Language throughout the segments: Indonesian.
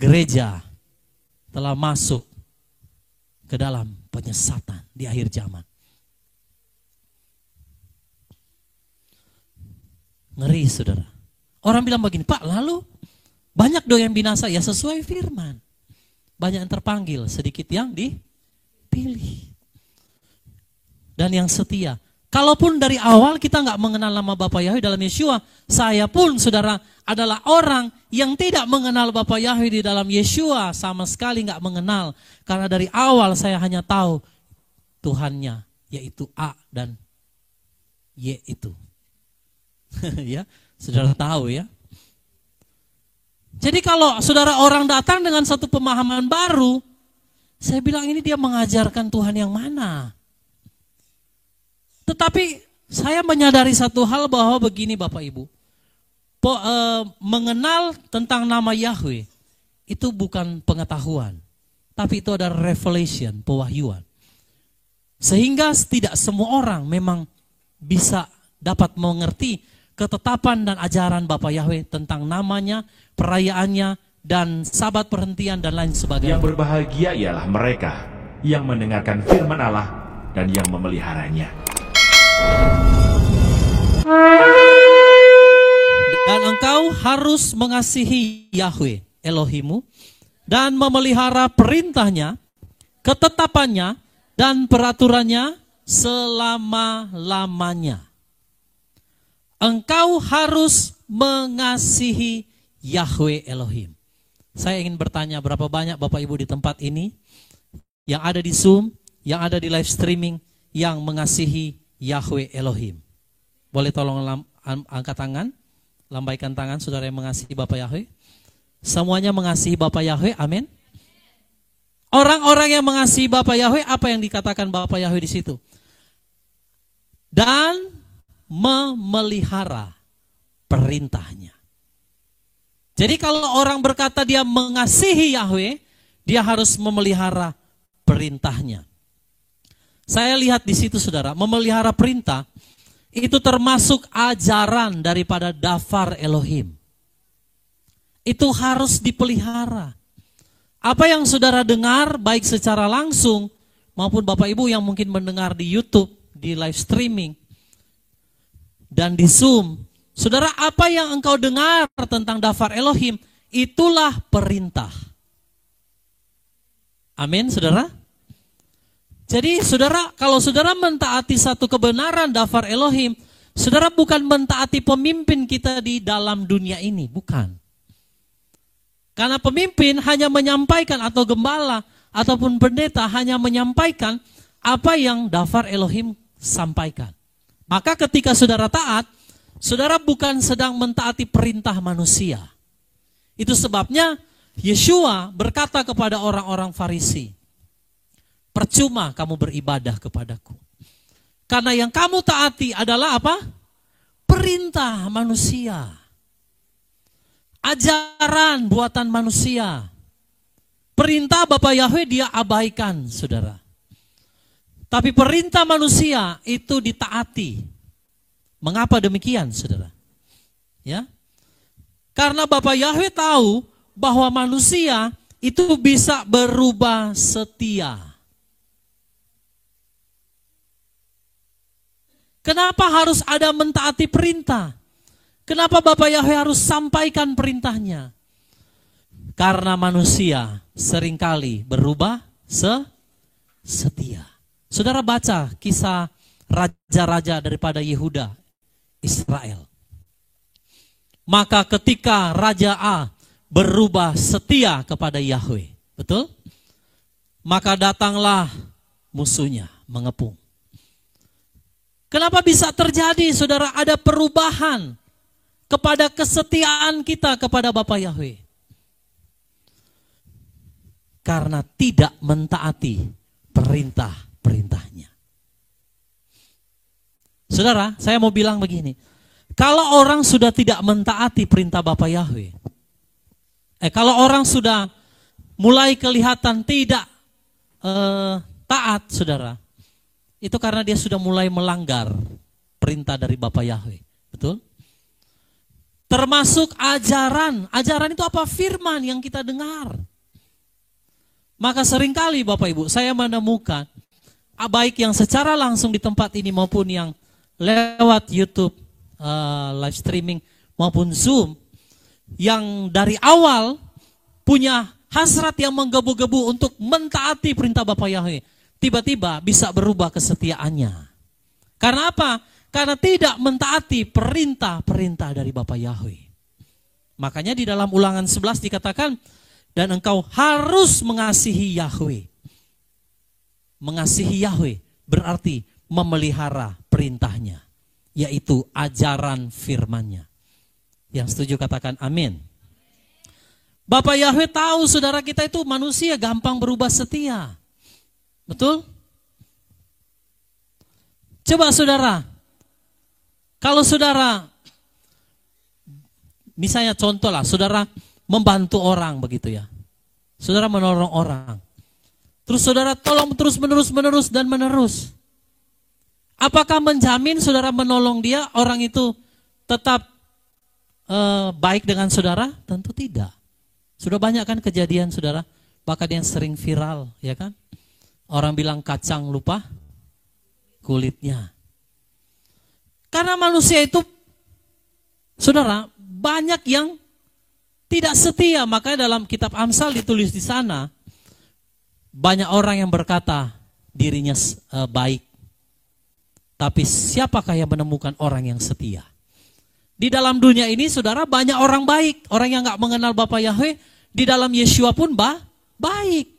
gereja telah masuk ke dalam penyesatan di akhir zaman. Ngeri, saudara. Orang bilang begini, Pak, lalu banyak dong yang binasa. Ya sesuai firman. Banyak yang terpanggil, sedikit yang dipilih. Dan yang setia. Kalaupun dari awal kita nggak mengenal nama Bapa Yahweh dalam Yeshua, saya pun, saudara, adalah orang yang tidak mengenal Bapa Yahweh di dalam Yeshua, sama sekali nggak mengenal. Karena dari awal saya hanya tahu Tuhannya, yaitu A dan Y itu. Ya, saudara tahu ya. Jadi kalau saudara orang datang dengan satu pemahaman baru, saya bilang ini dia mengajarkan Tuhan yang mana? Tetapi saya menyadari satu hal bahwa begini Bapak Ibu, mengenal tentang nama Yahweh itu bukan pengetahuan, tapi itu adalah revelation, pewahyuan. Sehingga tidak semua orang memang bisa dapat mengerti ketetapan dan ajaran Bapa Yahweh tentang namanya, perayaannya, dan sabat perhentian dan lain sebagainya. Yang berbahagia ialah mereka yang mendengarkan firman Allah dan yang memeliharanya. Dan engkau harus mengasihi Yahweh Elohimu dan memelihara perintahnya, ketetapannya, dan peraturannya selama-lamanya. Engkau harus mengasihi Yahweh Elohim. Saya ingin bertanya, berapa banyak Bapak Ibu di tempat ini yang ada di Zoom, yang ada di live streaming, yang mengasihi Yahweh Elohim? Boleh tolong angkat tangan, lambaikan tangan saudara yang mengasihi Bapak Yahweh. Semuanya mengasihi Bapak Yahweh, amin. Orang-orang yang mengasihi Bapak Yahweh, apa yang dikatakan Bapak Yahweh di situ? Dan memelihara perintahnya. Jadi kalau orang berkata dia mengasihi Yahweh, dia harus memelihara perintahnya. Saya lihat di situ saudara, memelihara perintah itu termasuk ajaran daripada Dafar Elohim. Itu harus dipelihara. Apa yang saudara dengar baik secara langsung maupun Bapak Ibu yang mungkin mendengar di YouTube, di live streaming, dan di Zoom, saudara, apa yang engkau dengar tentang Dafar Elohim, itulah perintah. Amin, saudara. Jadi, saudara, kalau saudara mentaati satu kebenaran Dafar Elohim, saudara bukan mentaati pemimpin kita di dalam dunia ini, bukan. Karena pemimpin hanya menyampaikan, atau gembala, ataupun pendeta hanya menyampaikan apa yang Dafar Elohim sampaikan. Maka ketika saudara taat, saudara bukan sedang mentaati perintah manusia. Itu sebabnya Yeshua berkata kepada orang-orang Farisi, percuma kamu beribadah kepadaku. Karena yang kamu taati adalah apa? Perintah manusia. Ajaran buatan manusia. Perintah Bapa Yahweh dia abaikan, saudara. Tapi perintah manusia itu ditaati. Mengapa demikian, saudara? Ya, karena Bapa Yahweh tahu bahwa manusia itu bisa berubah setia. Kenapa harus ada mentaati perintah? Kenapa Bapa Yahweh harus sampaikan perintahnya? Karena manusia seringkali berubah setia. Saudara baca kisah raja-raja daripada Yehuda, Israel. Maka ketika Raja A berubah setia kepada Yahweh, betul? Maka datanglah musuhnya mengepung. Kenapa bisa terjadi, saudara, ada perubahan kepada kesetiaan kita kepada Bapa Yahweh? Karena tidak mentaati perintahnya. Saudara, saya mau bilang begini. Kalau orang sudah tidak mentaati perintah Bapa Yahweh, kalau orang sudah mulai kelihatan tidak taat, saudara, itu karena dia sudah mulai melanggar perintah dari Bapa Yahweh. Betul? Termasuk ajaran. Ajaran itu apa? Firman yang kita dengar. Maka seringkali Bapak Ibu, saya menemukan baik yang secara langsung di tempat ini maupun yang lewat YouTube, live streaming maupun Zoom, yang dari awal punya hasrat yang menggebu-gebu untuk mentaati perintah Bapa Yahweh, tiba-tiba bisa berubah kesetiaannya. Karena apa? Karena tidak mentaati perintah-perintah dari Bapa Yahweh. Makanya di dalam Ulangan 11 dikatakan, dan engkau harus mengasihi Yahweh. Mengasihi Yahweh berarti memelihara perintahnya, yaitu ajaran firman-Nya. Yang setuju katakan amin. Bapa Yahweh tahu saudara kita itu manusia gampang berubah setia. Betul? Coba saudara, kalau saudara, misalnya contoh lah, saudara membantu orang begitu ya. Saudara menolong orang. Terus saudara tolong terus menerus. Apakah menjamin saudara menolong dia, orang itu tetap baik dengan saudara? Tentu tidak. Sudah banyak kan kejadian saudara, bahkan yang sering viral, ya kan? Orang bilang kacang lupa kulitnya. Karena manusia itu, saudara, banyak yang tidak setia. Makanya dalam kitab Amsal ditulis di sana, banyak orang yang berkata dirinya baik. Tapi siapakah yang menemukan orang yang setia? Di dalam dunia ini, saudara, banyak orang baik. Orang yang gak mengenal Bapa Yahweh, di dalam Yeshua pun baik.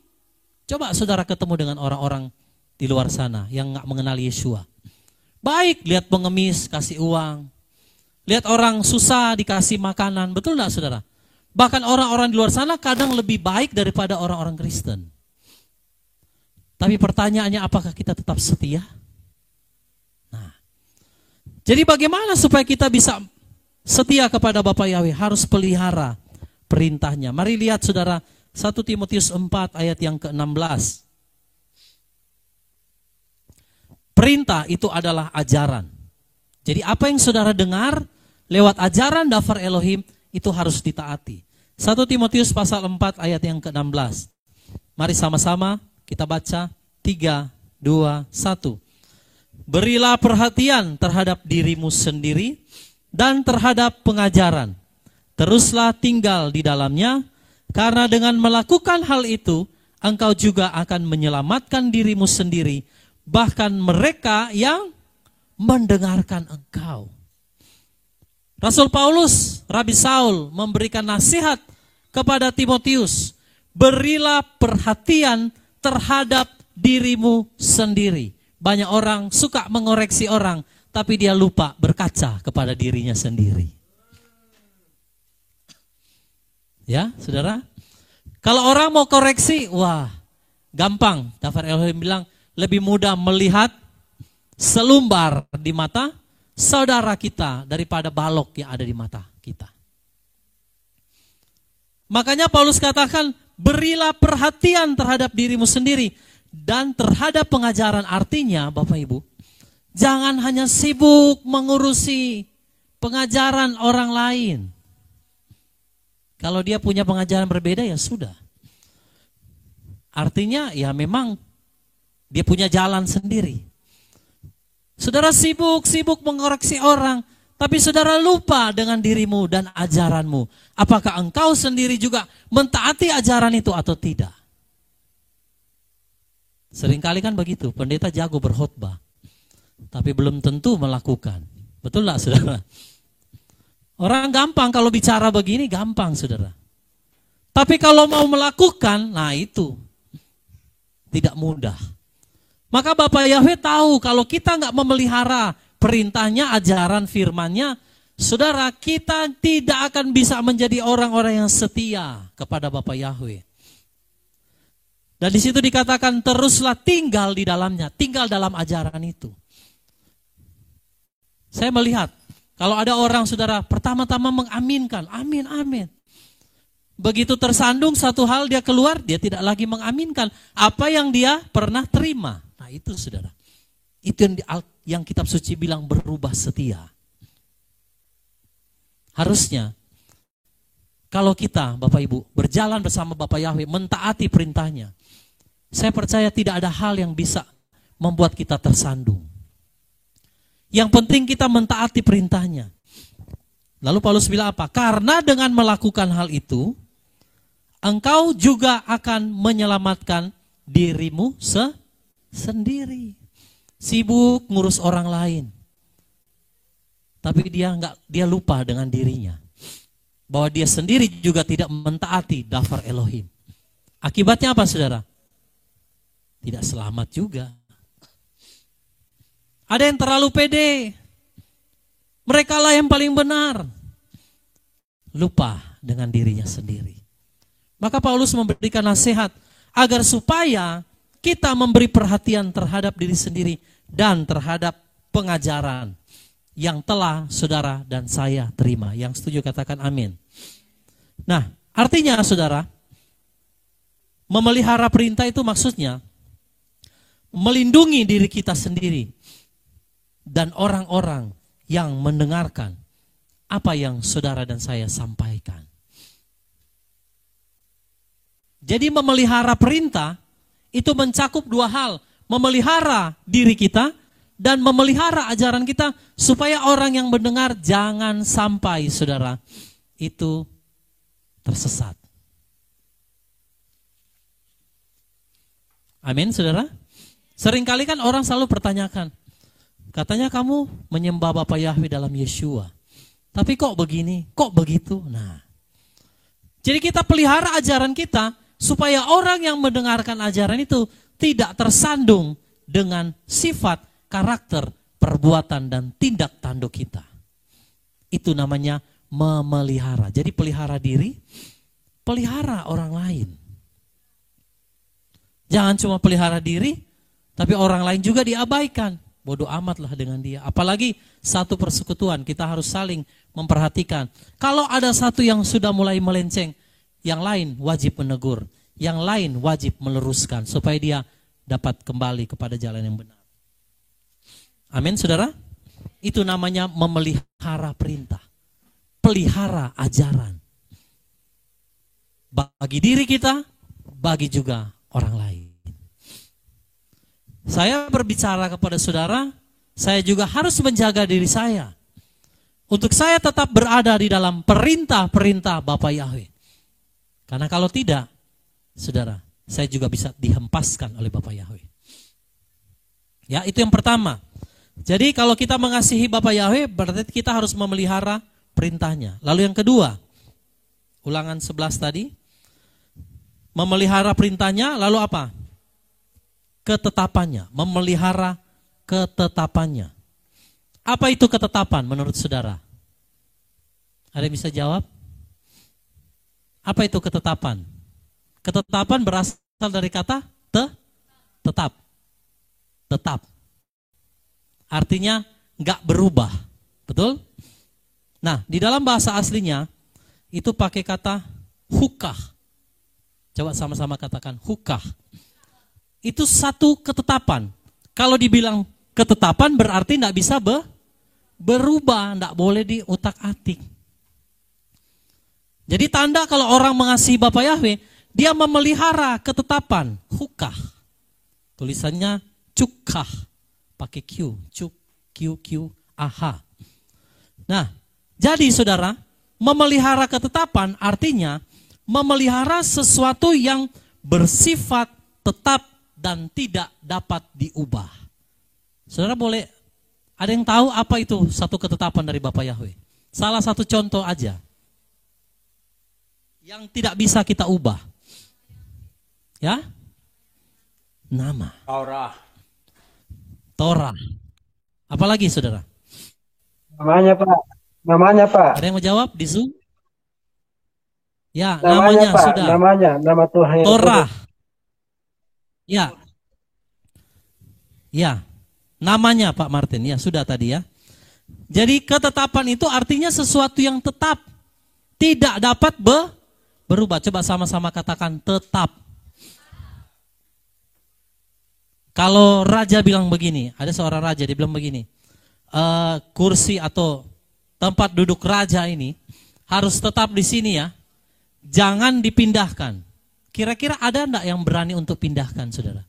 Coba saudara ketemu dengan orang-orang di luar sana yang gak mengenal Yeshua. Baik, lihat pengemis, kasih uang. Lihat orang susah, dikasih makanan. Betul gak saudara? Bahkan orang-orang di luar sana kadang lebih baik daripada orang-orang Kristen. Tapi pertanyaannya, apakah kita tetap setia? Nah, jadi bagaimana supaya kita bisa setia kepada Bapa Yahweh? Harus pelihara perintahnya. Mari lihat saudara, 1 Timotius 4 ayat yang ke-16. Perintah itu adalah ajaran. Jadi apa yang saudara dengar lewat ajaran Dafar Elohim itu harus ditaati. 1 Timotius pasal 4 ayat yang ke-16. Mari sama-sama kita baca. 3, 2, 1. Berilah perhatian terhadap dirimu sendiri dan terhadap pengajaran. Teruslah tinggal di dalamnya, karena dengan melakukan hal itu, engkau juga akan menyelamatkan dirimu sendiri, bahkan mereka yang mendengarkan engkau. Rasul Paulus, Rabi Saul memberikan nasihat kepada Timotius, berilah perhatian terhadap dirimu sendiri. Banyak orang suka mengoreksi orang, tapi dia lupa berkaca kepada dirinya sendiri. Ya, saudara. Kalau orang mau koreksi, wah, gampang. Dafar Elohim bilang, lebih mudah melihat selumbar di mata saudara kita daripada balok yang ada di mata kita. Makanya Paulus katakan, berilah perhatian terhadap dirimu sendiri dan terhadap pengajaran. Artinya, Bapak Ibu, jangan hanya sibuk mengurusi pengajaran orang lain. Kalau dia punya pengajaran berbeda, ya sudah. Artinya, ya memang dia punya jalan sendiri. Saudara sibuk mengoreksi orang, tapi saudara lupa dengan dirimu dan ajaranmu. Apakah engkau sendiri juga mentaati ajaran itu atau tidak? Seringkali kan begitu, pendeta jago berkhotbah, tapi belum tentu melakukan. Betul gak saudara? Orang gampang kalau bicara begini, gampang saudara. Tapi kalau mau melakukan, nah itu tidak mudah. Maka Bapak Yahweh tahu kalau kita nggak memelihara perintahnya, ajaran firman-Nya, saudara, kita tidak akan bisa menjadi orang-orang yang setia kepada Bapak Yahweh. Dan di situ dikatakan teruslah tinggal di dalamnya, tinggal dalam ajaran itu. Saya melihat kalau ada orang saudara pertama-tama mengaminkan, amin, amin. Begitu tersandung satu hal dia keluar, dia tidak lagi mengaminkan apa yang dia pernah terima. Nah itu saudara, itu yang kitab suci bilang berubah setia. Harusnya kalau kita, Bapak Ibu, berjalan bersama Bapak Yahweh, mentaati perintahnya, saya percaya tidak ada hal yang bisa membuat kita tersandung. Yang penting kita mentaati perintahnya. Lalu Paulus bilang apa? Karena dengan melakukan hal itu, engkau juga akan menyelamatkan dirimu sendiri. Sibuk ngurus orang lain. Tapi dia lupa dengan dirinya. Bahwa dia sendiri juga tidak mentaati dafar Elohim. Akibatnya apa, saudara? Tidak selamat juga. Ada yang terlalu pede. Mereka lah yang paling benar. Lupa dengan dirinya sendiri. Maka Paulus memberikan nasihat agar supaya kita memberi perhatian terhadap diri sendiri dan terhadap pengajaran yang telah saudara dan saya terima. Yang setuju katakan amin. Nah, artinya saudara, memelihara perintah itu maksudnya melindungi diri kita sendiri dan orang-orang yang mendengarkan apa yang saudara dan saya sampaikan. Jadi memelihara perintah itu mencakup dua hal. Memelihara diri kita dan memelihara ajaran kita supaya orang yang mendengar jangan sampai saudara itu tersesat. Amin saudara. Seringkali kan orang selalu pertanyakan, katanya kamu menyembah Bapa Yahweh dalam Yeshua. Tapi kok begini, kok begitu? Nah, jadi kita pelihara ajaran kita supaya orang yang mendengarkan ajaran itu tidak tersandung dengan sifat, karakter, perbuatan, dan tindak tanduk kita. Itu namanya memelihara. Jadi pelihara diri, pelihara orang lain. Jangan cuma pelihara diri, tapi orang lain juga diabaikan. Bodoh amatlah dengan dia. Apalagi satu persekutuan, kita harus saling memperhatikan. Kalau ada satu yang sudah mulai melenceng, yang lain wajib menegur, yang lain wajib meluruskan supaya dia dapat kembali kepada jalan yang benar. Amin, saudara. Itu namanya memelihara perintah, pelihara ajaran. Bagi diri kita, bagi juga orang lain. Saya berbicara kepada saudara, saya juga harus menjaga diri saya. Untuk saya tetap berada di dalam perintah-perintah Bapa Yahweh. Karena kalau tidak, saudara, saya juga bisa dihempaskan oleh Bapa Yahweh. Ya, itu yang pertama. Jadi kalau kita mengasihi Bapa Yahweh, berarti kita harus memelihara perintahnya. Lalu yang kedua, Ulangan 11 tadi, memelihara perintahnya, lalu apa? Ketetapannya, memelihara ketetapannya. Apa itu ketetapan menurut saudara? Ada yang bisa jawab? Apa itu ketetapan? Ketetapan berasal dari kata tetap. Tetap. Artinya nggak berubah. Betul? Nah, di dalam bahasa aslinya itu pakai kata hukah. Coba sama-sama katakan hukah. Itu satu ketetapan. Kalau dibilang ketetapan berarti tidak bisa berubah, tidak boleh diutak-atik. Jadi tanda kalau orang mengasihi Bapa Yahweh, dia memelihara ketetapan, hukah. Tulisannya cukah, pakai Q, Q-Q-A-H. Nah, jadi saudara, memelihara ketetapan artinya memelihara sesuatu yang bersifat tetap dan tidak dapat diubah. Saudara boleh, ada yang tahu apa itu satu ketetapan dari Bapa Yahweh? Salah satu contoh aja. Yang tidak bisa kita ubah. Ya? Nama. Torah. Apalagi saudara? Namanya Pak. Namanya Pak. Ada yang mau jawab di Zoom? Ya, Namanya Pak. sudah. Nama Tuhan. Torah. Ya. Ya. Namanya Pak Martin. Ya, sudah tadi ya. Jadi ketetapan itu artinya sesuatu yang tetap. Tidak dapat berubah. Coba sama-sama katakan tetap. Kalau raja bilang begini, ada seorang raja dia bilang begini, kursi atau tempat duduk raja ini harus tetap di sini ya. Jangan dipindahkan. Kira-kira ada enggak yang berani untuk pindahkan, saudara?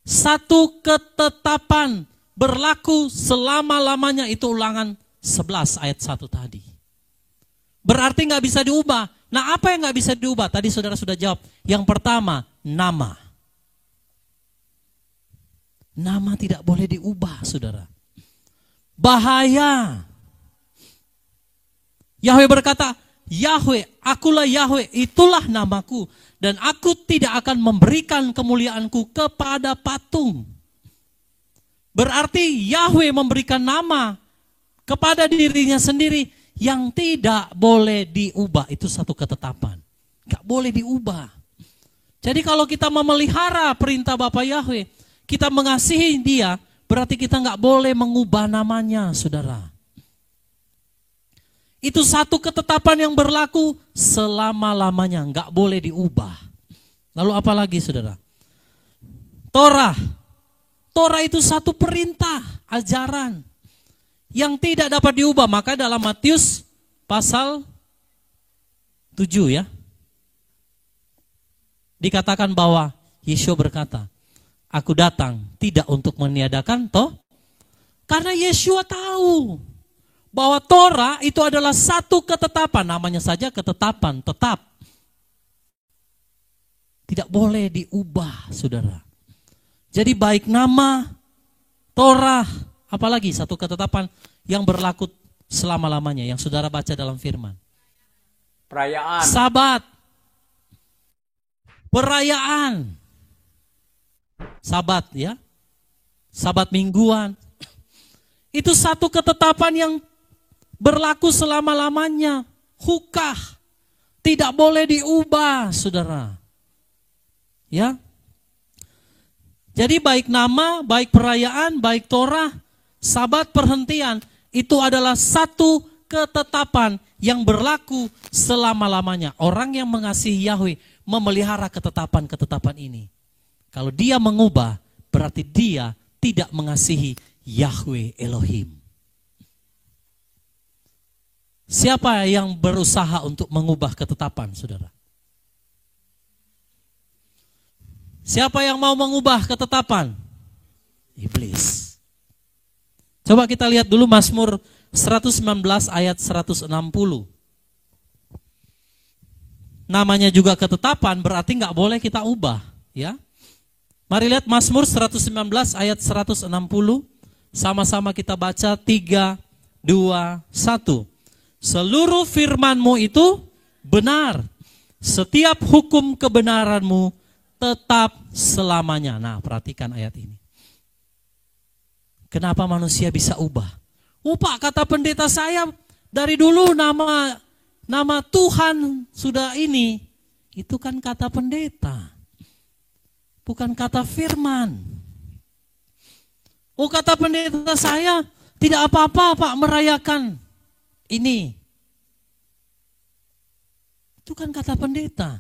Satu ketetapan berlaku selama-lamanya, itu Ulangan 11 ayat 1 tadi. Berarti nggak bisa diubah. Nah, apa yang nggak bisa diubah? Tadi saudara sudah jawab. Yang pertama, nama. Nama tidak boleh diubah, saudara. Bahaya. Yahweh berkata, Yahweh, akulah Yahweh, itulah namaku. Dan aku tidak akan memberikan kemuliaanku kepada patung. Berarti Yahweh memberikan nama kepada dirinya sendiri yang tidak boleh diubah. Itu satu ketetapan. Gak boleh diubah. Jadi kalau kita memelihara perintah Bapa Yahweh, kita mengasihi dia, berarti kita gak boleh mengubah namanya, saudara. Itu satu ketetapan yang berlaku selama-lamanya, gak boleh diubah. Lalu apa lagi, saudara? Torah. Torah itu satu perintah, ajaran yang tidak dapat diubah. Maka dalam Matius pasal 7 ya, dikatakan bahwa Yeshua berkata, aku datang tidak untuk meniadakan karena Yeshua tahu bahwa Torah itu adalah satu ketetapan, namanya saja ketetapan, tetap. Tidak boleh diubah, saudara. Jadi baik nama, Torah, apalagi satu ketetapan yang berlaku selama-lamanya, yang saudara baca dalam firman. Perayaan. Sabat. Perayaan. Sabat ya. Sabat mingguan. Itu satu ketetapan yang berlaku selama-lamanya. Hukah. Tidak boleh diubah, saudara. Ya. Jadi baik nama, baik perayaan, baik Torah, sabat, perhentian, itu adalah satu ketetapan yang berlaku selama-lamanya. Orang yang mengasihi Yahweh memelihara ketetapan-ketetapan ini. Kalau dia mengubah, berarti dia tidak mengasihi Yahweh Elohim. Siapa yang berusaha untuk mengubah ketetapan, saudara? Siapa yang mau mengubah ketetapan? Iblis. Coba kita lihat dulu Mazmur 119 ayat 160. Namanya juga ketetapan, berarti nggak boleh kita ubah, ya. Mari lihat Mazmur 119 ayat 160. Sama-sama kita baca 3, 2, 1. Seluruh firman-Mu itu benar. Setiap hukum kebenaran-Mu tetap selamanya. Nah, perhatikan ayat ini. Kenapa manusia bisa ubah? Pak, kata pendeta saya dari dulu nama Tuhan sudah ini. Itu kan kata pendeta. Bukan kata firman. Kata pendeta saya tidak apa-apa Pak merayakan ini. Itu kan kata pendeta.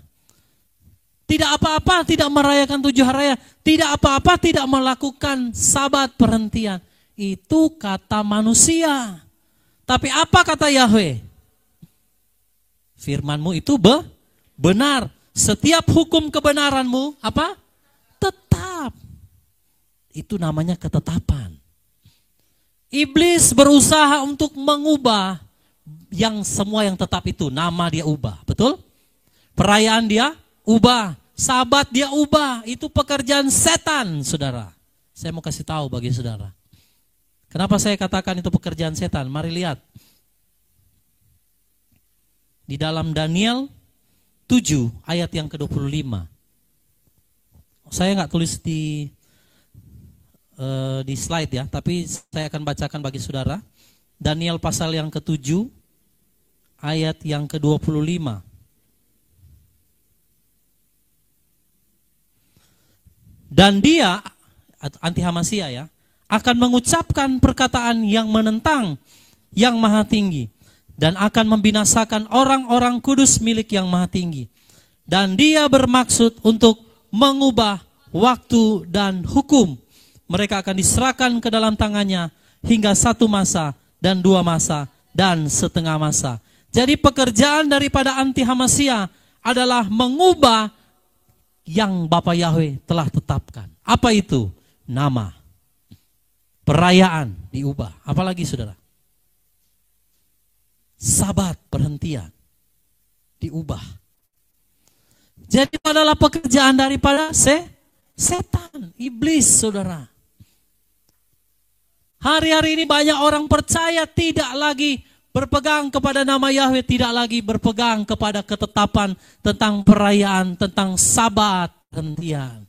Tidak apa-apa tidak merayakan 7 hari raya. Tidak apa-apa tidak melakukan sabat perhentian. Itu kata manusia. Tapi apa kata Yahweh? Firman-Mu itu benar. Setiap hukum kebenaran-Mu apa? Tetap. Itu namanya ketetapan. Iblis berusaha untuk mengubah yang semua yang tetap itu. Nama dia ubah, betul? Perayaan dia ubah. Sabat dia ubah. Itu pekerjaan setan, saudara. Saya mau kasih tahu bagi saudara. Kenapa saya katakan itu pekerjaan setan? Mari lihat. Di dalam Daniel 7 ayat yang ke-25. Saya nggak tulis di slide ya, tapi saya akan bacakan bagi saudara. Daniel pasal yang ke-7 ayat yang ke-25. Dan dia, anti Hamasia ya, akan mengucapkan perkataan yang menentang yang maha tinggi. Dan akan membinasakan orang-orang kudus milik yang maha tinggi. Dan dia bermaksud untuk mengubah waktu dan hukum. Mereka akan diserahkan ke dalam tangannya hingga 1 masa dan 2 masa dan setengah masa. Jadi pekerjaan daripada anti Hamasiyah adalah mengubah yang Bapa Yahweh telah tetapkan. Apa itu? Nama. Perayaan diubah. Apalagi saudara? Sabat, perhentian diubah. Jadi adalah pekerjaan daripada setan, iblis, saudara. Hari-hari ini banyak orang percaya tidak lagi berpegang kepada nama Yahweh, tidak lagi berpegang kepada ketetapan tentang perayaan, tentang sabat, perhentian.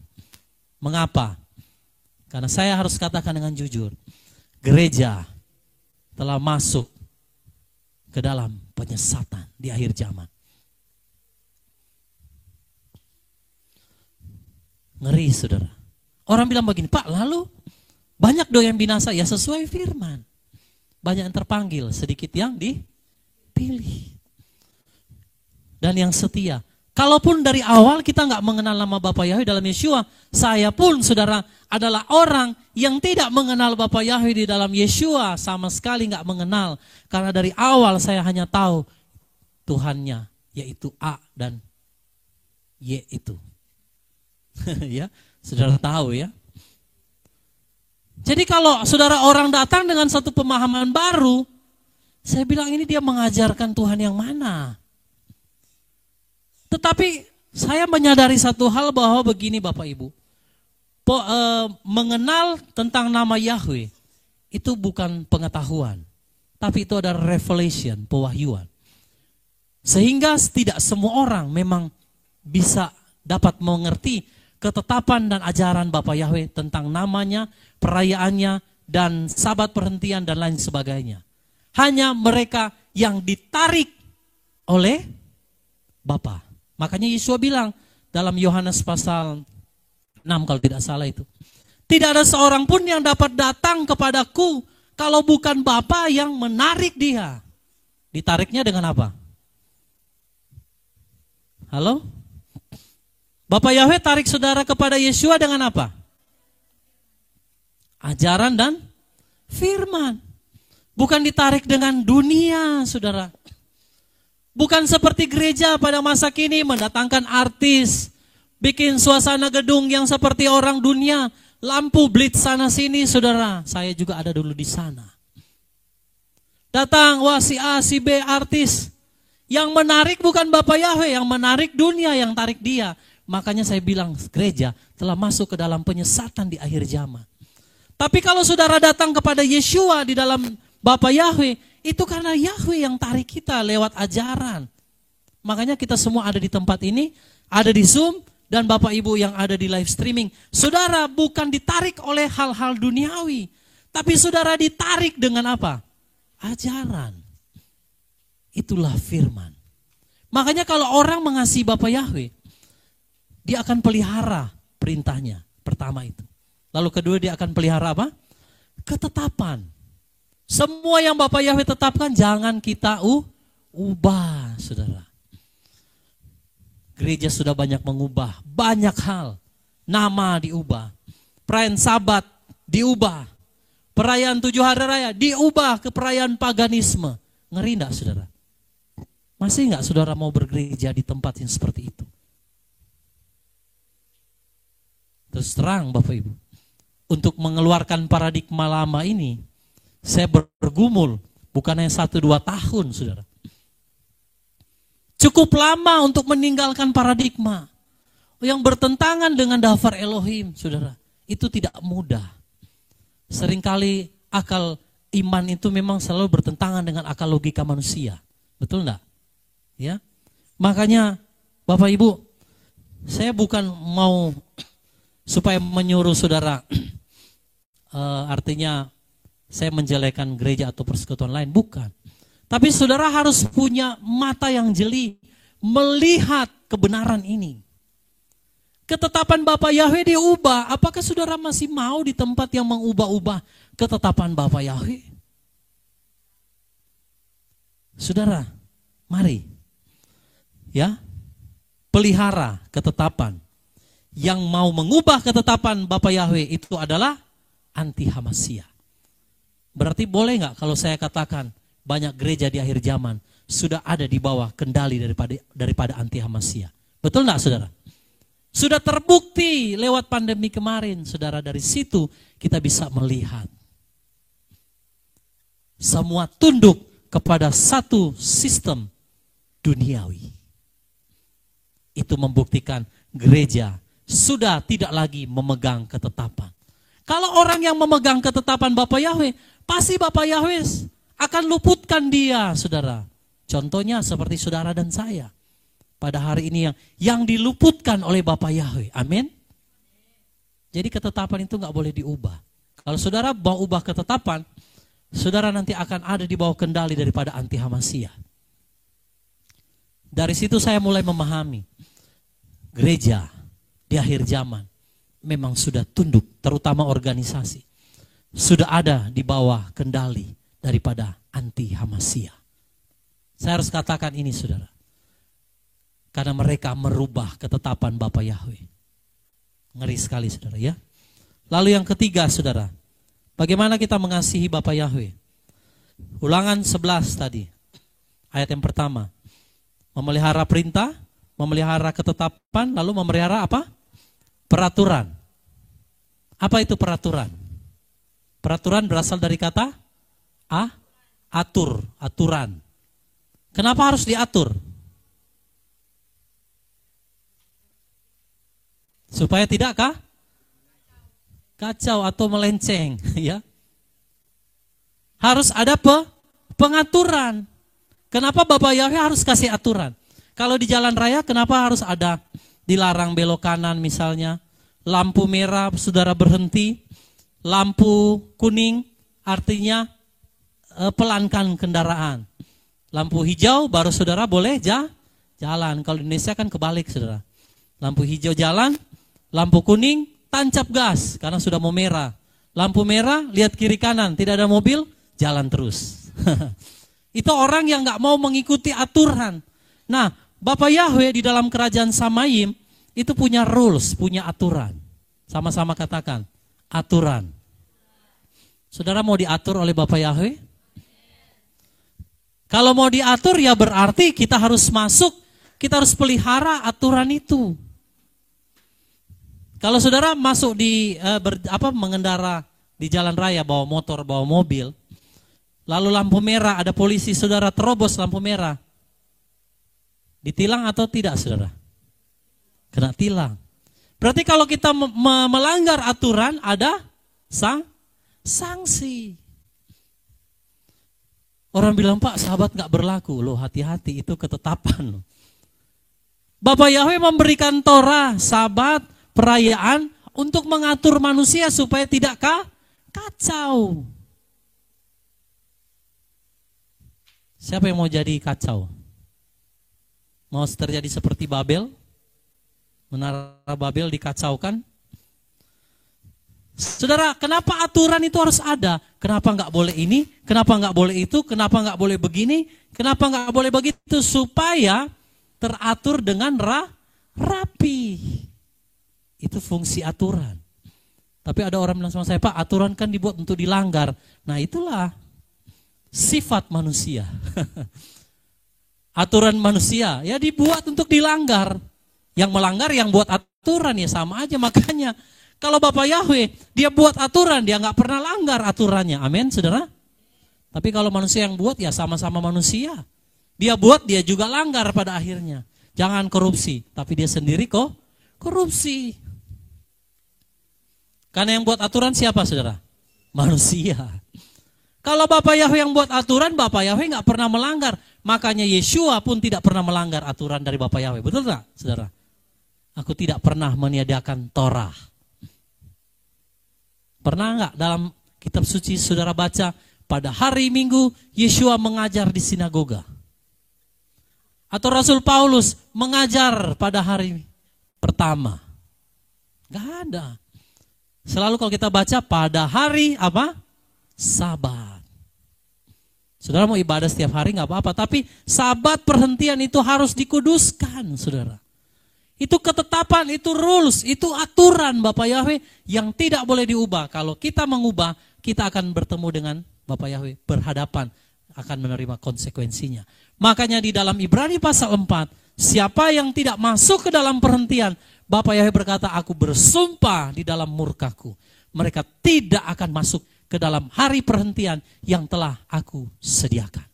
Mengapa? Karena saya harus katakan dengan jujur, gereja telah masuk ke dalam penyesatan di akhir zaman. Ngeri, saudara. Orang bilang begini, Pak, lalu banyak dong yang binasa. Ya sesuai firman. Banyak yang terpanggil, sedikit yang dipilih. Dan yang setia. Kalaupun dari awal kita nggak mengenal nama Bapa Yahweh dalam Yeshua, saya pun, saudara, adalah orang yang tidak mengenal Bapa Yahweh di dalam Yeshua, sama sekali nggak mengenal. Karena dari awal saya hanya tahu Tuhannya, yaitu A dan Y itu. Ya, saudara tahu ya. Jadi kalau saudara orang datang dengan satu pemahaman baru, saya bilang ini dia mengajarkan Tuhan yang mana. Tetapi saya menyadari satu hal bahwa begini Bapak Ibu, mengenal tentang nama Yahweh itu bukan pengetahuan, tapi itu adalah revelation, pewahyuan. Sehingga tidak semua orang memang bisa dapat mengerti ketetapan dan ajaran Bapa Yahweh tentang namanya, perayaannya, dan sabat perhentian dan lain sebagainya. Hanya mereka yang ditarik oleh Bapa. Makanya Yesus bilang dalam Yohanes pasal 6 kalau tidak salah itu. Tidak ada seorang pun yang dapat datang kepadaku kalau bukan Bapa yang menarik dia. Ditariknya dengan apa? Halo? Bapak Yahweh tarik saudara kepada Yeshua dengan apa? Ajaran dan firman. Bukan ditarik dengan dunia, saudara. Bukan seperti gereja pada masa kini mendatangkan artis, bikin suasana gedung yang seperti orang dunia, lampu blitz sana sini, saudara. Saya juga ada dulu di sana. Datang, wah si A, si B artis. Yang menarik bukan Bapak Yahweh, yang menarik dunia, yang tarik dia. Makanya saya bilang gereja telah masuk ke dalam penyesatan di akhir zaman. Tapi kalau saudara datang kepada Yeshua di dalam Bapa Yahweh, itu karena Yahweh yang tarik kita lewat ajaran. Makanya kita semua ada di tempat ini, ada di Zoom, dan Bapak Ibu yang ada di live streaming. Saudara bukan ditarik oleh hal-hal duniawi, tapi saudara ditarik dengan apa? Ajaran. Itulah firman. Makanya kalau orang mengasihi Bapa Yahweh, dia akan pelihara perintahnya, pertama itu. Lalu kedua dia akan pelihara apa? Ketetapan. Semua yang Bapak Yahweh tetapkan jangan kita ubah, saudara. Gereja sudah banyak mengubah, banyak hal. Nama diubah, perayaan sabat diubah, perayaan 7 hari raya diubah ke perayaan paganisme. Ngeri enggak, saudara? Masih enggak saudara mau bergereja di tempat yang seperti itu? Terus terang Bapak Ibu, untuk mengeluarkan paradigma lama ini, saya bergumul bukan hanya 1-2 tahun, saudara. Cukup lama untuk meninggalkan paradigma yang bertentangan dengan daftar Elohim, saudara. Itu tidak mudah. Seringkali akal iman itu memang selalu bertentangan dengan akal logika manusia. Betul enggak? Ya. Makanya Bapak Ibu, saya bukan mau supaya menyuruh saudara, artinya saya menjelekan gereja atau persekutuan lain, bukan. Tapi saudara harus punya mata yang jeli, melihat kebenaran ini. Ketetapan Bapa Yahweh diubah, apakah saudara masih mau di tempat yang mengubah-ubah ketetapan Bapa Yahweh? Saudara, mari, ya, pelihara ketetapan. Yang mau mengubah ketetapan Bapa Yahweh itu adalah anti Hamasiyah. Berarti boleh nggak kalau saya katakan banyak gereja di akhir zaman sudah ada di bawah kendali daripada anti Hamasiyah. Betul enggak, saudara? Sudah terbukti lewat pandemi kemarin, saudara. Dari situ kita bisa melihat semua tunduk kepada satu sistem duniawi. Itu membuktikan gereja sudah tidak lagi memegang ketetapan. Kalau orang yang memegang ketetapan Bapa Yahweh, pasti Bapa Yahweh akan luputkan dia, saudara. Contohnya seperti saudara dan saya. Pada hari ini yang diluputkan oleh Bapa Yahweh. Amin. Jadi ketetapan itu nggak boleh diubah. Kalau saudara mau ubah ketetapan, saudara nanti akan ada di bawah kendali daripada anti Hamasiyah. Dari situ saya mulai memahami, gereja di akhir zaman memang sudah tunduk, terutama organisasi. Sudah ada di bawah kendali daripada anti Hamasiyah. Saya harus katakan ini, saudara. Karena mereka merubah ketetapan Bapa Yahweh. Ngeri sekali, saudara, ya. Lalu yang ketiga, saudara, bagaimana kita mengasihi Bapa Yahweh? Ulangan 11 tadi, ayat yang pertama. Memelihara perintah, memelihara ketetapan, lalu memelihara apa? Peraturan. Apa itu peraturan? Peraturan berasal dari kata atur, aturan. Kenapa harus diatur? Supaya tidak kacau atau melenceng, ya. Harus ada pengaturan. Kenapa Bapak Yahweh harus kasih aturan? Kalau di jalan raya kenapa harus ada dilarang belok kanan misalnya, lampu merah saudara berhenti, lampu kuning artinya pelankan kendaraan. Lampu hijau baru saudara boleh jalan. Kalau di Indonesia kan kebalik, saudara. Lampu hijau jalan, lampu kuning tancap gas karena sudah mau merah. Lampu merah lihat kiri kanan, tidak ada mobil, jalan terus. Itu orang yang nggak mau mengikuti aturan. Nah, Bapak Yahweh di dalam kerajaan Samayim itu punya rules, punya aturan. Sama-sama katakan, aturan. Saudara mau diatur oleh Bapak Yahweh? Kalau mau diatur ya berarti kita harus masuk, kita harus pelihara aturan itu. Kalau saudara masuk di mengendara di jalan raya bawa motor, bawa mobil, lalu lampu merah, ada polisi, saudara terobos lampu merah. Ditilang atau tidak, saudara? Kena tilang. Berarti kalau kita melanggar aturan, ada sanksi. Orang bilang, Pak, sahabat gak berlaku. Loh, hati-hati, itu ketetapan. Bapak Yahweh memberikan Torah, sabat, perayaan, untuk mengatur manusia supaya tidak kacau. Siapa yang mau jadi kacau? Mau terjadi seperti Babel? Menara Babel dikacaukan? Saudara, kenapa aturan itu harus ada? Kenapa nggak boleh ini? Kenapa nggak boleh itu? Kenapa nggak boleh begini? Kenapa nggak boleh begitu? Supaya teratur dengan rapi. Itu fungsi aturan. Tapi ada orang bilang sama saya, Pak, aturan kan dibuat untuk dilanggar. Nah itulah sifat manusia. Aturan manusia ya dibuat untuk dilanggar. Yang melanggar yang buat aturan ya sama aja. Makanya kalau Bapak Yahweh dia buat aturan, dia nggak pernah langgar aturannya. Amin, saudara. Tapi kalau manusia yang buat ya sama-sama manusia. Dia buat, dia juga langgar pada akhirnya. Jangan korupsi, tapi dia sendiri kok korupsi. Karena yang buat aturan siapa, saudara? Manusia. Kalau Bapak Yahweh yang buat aturan, Bapak Yahweh nggak pernah melanggar. Makanya Yeshua pun tidak pernah melanggar aturan dari Bapak Yahweh. Betul nggak, saudara? Aku tidak pernah meniadakan Torah. Pernah nggak dalam kitab suci saudara baca, pada hari Minggu Yeshua mengajar di sinagoga? Atau Rasul Paulus mengajar pada hari pertama? Nggak ada. Selalu kalau kita baca pada hari apa? Sabat. Saudara mau ibadah setiap hari nggak apa-apa, tapi sabat perhentian itu harus dikuduskan, saudara. Itu ketetapan, itu rules, itu aturan Bapak Yahweh yang tidak boleh diubah. Kalau kita mengubah, kita akan bertemu dengan Bapak Yahweh berhadapan. akan menerima konsekuensinya. Makanya di dalam Ibrani pasal 4, siapa yang tidak masuk ke dalam perhentian, Bapa Yahweh berkata, aku bersumpah di dalam murkaku, mereka tidak akan masuk ke dalam hari perhentian yang telah aku sediakan.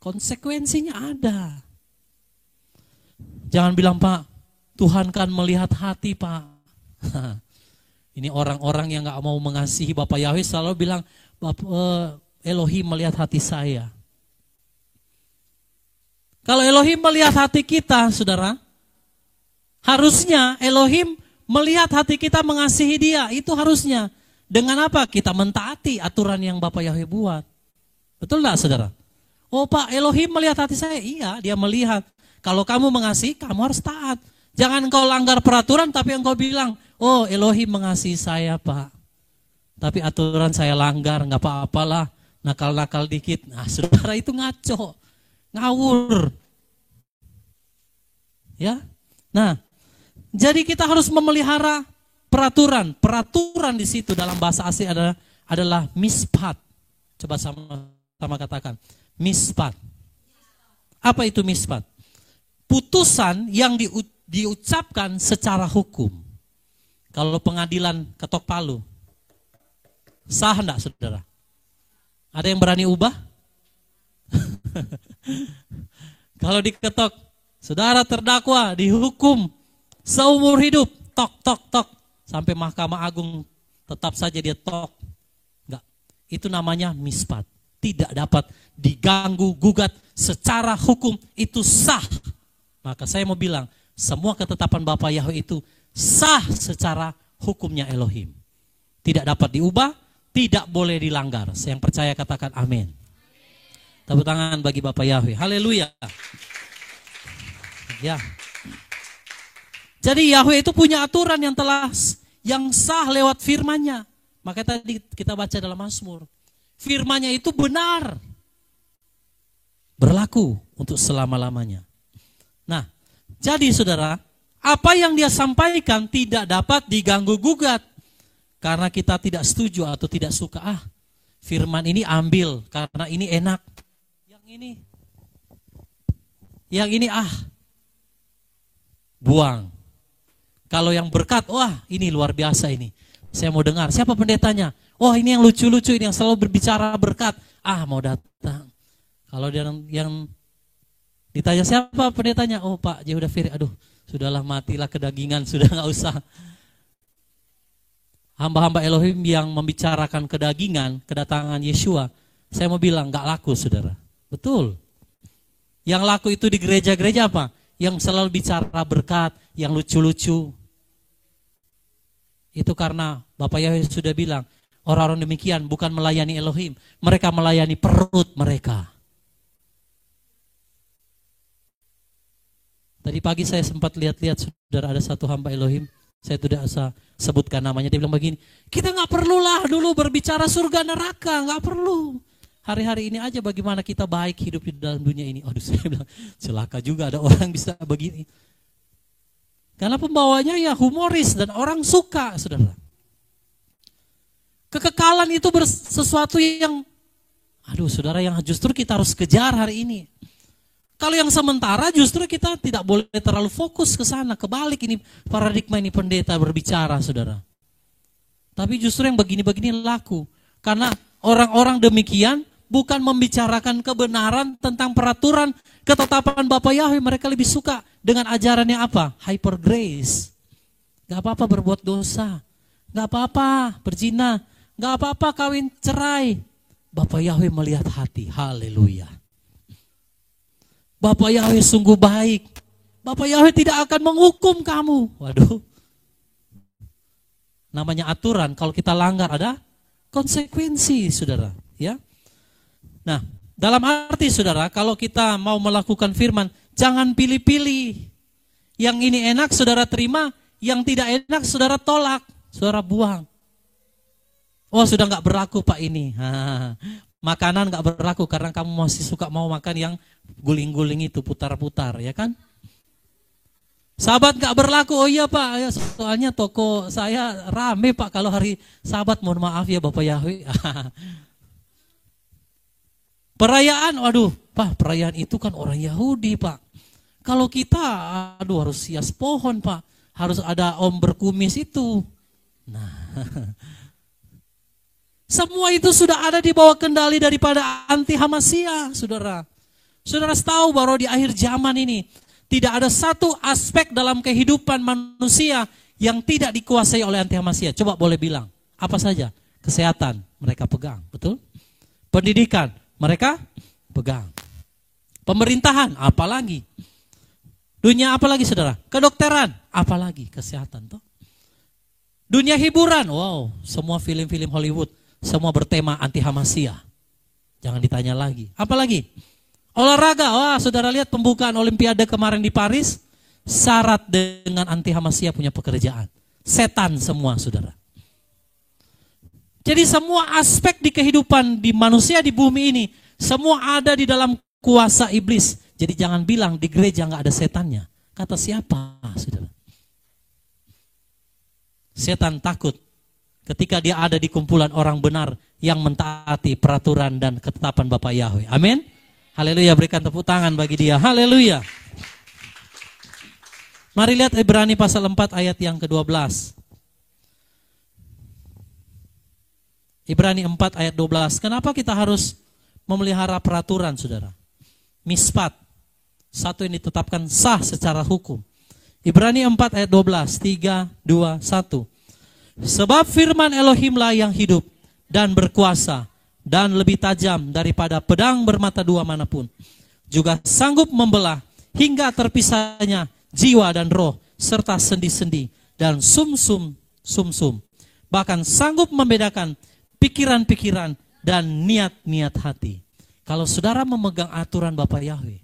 Konsekuensinya ada. Jangan bilang, Pak, Tuhan kan melihat hati, Pak. Ini orang-orang yang gak mau mengasihi Bapa Yahweh selalu bilang, Elohim melihat hati saya. Kalau Elohim melihat hati kita, saudara, harusnya Elohim melihat hati kita mengasihi dia. Itu harusnya. Dengan apa? Kita mentaati aturan yang Bapa Yahweh buat. Betul gak, saudara? Oh Pak, Elohim melihat hati saya. Iya, dia melihat. Kalau kamu mengasihi, kamu harus taat. Jangan engkau langgar peraturan, tapi engkau bilang, oh Elohim mengasihi saya, Pak. Tapi aturan saya langgar, gak apa-apalah. Nakal-nakal dikit. Nah, saudara, itu ngaco. Ngawur. Ya. Nah, jadi kita harus memelihara peraturan. Peraturan di situ dalam bahasa asli adalah mispat. Coba sama katakan. Mispat. Apa itu mispat? Putusan yang diucapkan secara hukum. Kalau pengadilan ketok palu, sah enggak, saudara? Ada yang berani ubah? Kalau diketok, saudara terdakwa dihukum seumur hidup, tok, tok, tok. Sampai Mahkamah Agung tetap saja dia tok. Enggak, itu namanya mispat. Tidak dapat diganggu, gugat secara hukum, itu sah. Maka saya mau bilang, semua ketetapan Bapa Yahweh itu sah secara hukumnya Elohim. Tidak dapat diubah, tidak boleh dilanggar. Saya yang percaya katakan amin. Tepuk tangan bagi Bapa Yahweh. Haleluya. Ya. Jadi Yahweh itu punya aturan yang sah lewat firman-Nya. Makanya tadi kita baca dalam Mazmur. Firman-Nya itu benar. Berlaku untuk selama-lamanya. Nah, jadi saudara, apa yang dia sampaikan tidak dapat diganggu-gugat. Karena kita tidak setuju atau tidak suka. Firman ini ambil karena ini enak. Yang ini buang. Kalau yang berkat, wah ini luar biasa ini. Saya mau dengar, siapa pendetanya? Oh ini yang lucu-lucu, ini yang selalu berbicara berkat. Mau datang. Kalau yang ditanya siapa pendetanya? Oh Pak Yehuda Firi, aduh sudahlah matilah kedagingan, sudah gak usah. Hamba-hamba Elohim yang membicarakan kedagingan, kedatangan Yeshua, saya mau bilang gak laku, saudara. Betul. Yang laku itu di gereja-gereja apa? Yang selalu bicara berkat, yang lucu-lucu. Itu karena Bapak Yahweh sudah bilang, orang-orang demikian bukan melayani Elohim, mereka melayani perut mereka. Tadi pagi saya sempat lihat-lihat, saudara, ada satu hamba Elohim, saya tidak usah sebutkan namanya, dia bilang begini, kita gak perlulah dulu berbicara surga neraka, gak perlu. Hari-hari ini aja bagaimana kita baik hidup di dalam dunia ini. Aduh, saya bilang, celaka juga ada orang bisa begini. Karena pembawanya ya humoris dan orang suka, saudara. Kekekalan itu sesuatu yang, saudara, yang justru kita harus kejar hari ini. Kalau yang sementara justru kita tidak boleh terlalu fokus ke sana. Kebalik ini paradigma ini pendeta berbicara, saudara. Tapi justru yang begini-begini laku. Karena orang-orang demikian bukan membicarakan kebenaran tentang peraturan ketetapan Bapa Yahweh. Mereka lebih suka dengan ajarannya apa? Hyper grace. Gak apa-apa berbuat dosa. Gak apa-apa berzina. Gak apa-apa kawin cerai. Bapa Yahweh melihat hati. Haleluya. Bapa Yahweh sungguh baik. Bapa Yahweh tidak akan menghukum kamu. Waduh. Namanya aturan, kalau kita langgar ada konsekuensi, saudara. Ya. Nah, dalam arti, saudara, kalau kita mau melakukan firman, jangan pilih-pilih. Yang ini enak, saudara terima. Yang tidak enak, saudara tolak. Saudara buang. Oh, sudah gak berlaku Pak ini. Makanan gak berlaku karena kamu masih suka mau makan yang guling-guling itu, putar-putar, ya kan? Sabat gak berlaku, oh iya Pak, ya, soalnya toko saya rame Pak kalau hari Sabat, mohon maaf ya Bapak Yahweh. Perayaan, waduh, Pak, perayaan itu kan orang Yahudi, Pak. Kalau kita, aduh, harus hias pohon, Pak. Harus ada om berkumis itu. Nah, semua itu sudah ada di bawah kendali daripada anti Hamasiyah, saudara. Saudara tahu bahwa di akhir zaman ini tidak ada satu aspek dalam kehidupan manusia yang tidak dikuasai oleh anti Hamasiyah. Coba boleh bilang, apa saja? Kesehatan, mereka pegang, betul? Pendidikan, mereka pegang. Pemerintahan, apalagi? Dunia apalagi saudara? Kedokteran, apalagi? Kesehatan toh. Dunia hiburan, wow, semua film-film Hollywood, semua bertema anti Hamasiyah. Jangan ditanya lagi. Apalagi? Olahraga, wah saudara lihat pembukaan Olimpiade kemarin di Paris, syarat dengan anti Hamasiyah punya pekerjaan. Setan semua saudara. Jadi semua aspek di kehidupan di manusia di bumi ini, semua ada di dalam kuasa iblis. Jadi jangan bilang di gereja nggak ada setannya. Kata siapa, saudara? Setan takut ketika dia ada di kumpulan orang benar yang mentaati peraturan dan ketetapan Bapa Yahweh. Amin. Haleluya, berikan tepuk tangan bagi dia. Haleluya. Mari lihat Ibrani pasal 4 ayat yang ke-12. Ibrani 4 ayat 12. Kenapa kita harus memelihara peraturan, saudara? Mispat. Satu yang ditetapkan sah secara hukum. Ibrani 4 ayat 12. 3, 2, 1. Sebab firman Elohimlah yang hidup dan berkuasa dan lebih tajam daripada pedang bermata dua manapun. Juga sanggup membelah hingga terpisahnya jiwa dan roh serta sendi-sendi dan sumsum. Bahkan sanggup membedakan pikiran-pikiran dan niat-niat hati. Kalau saudara memegang aturan Bapa Yahweh,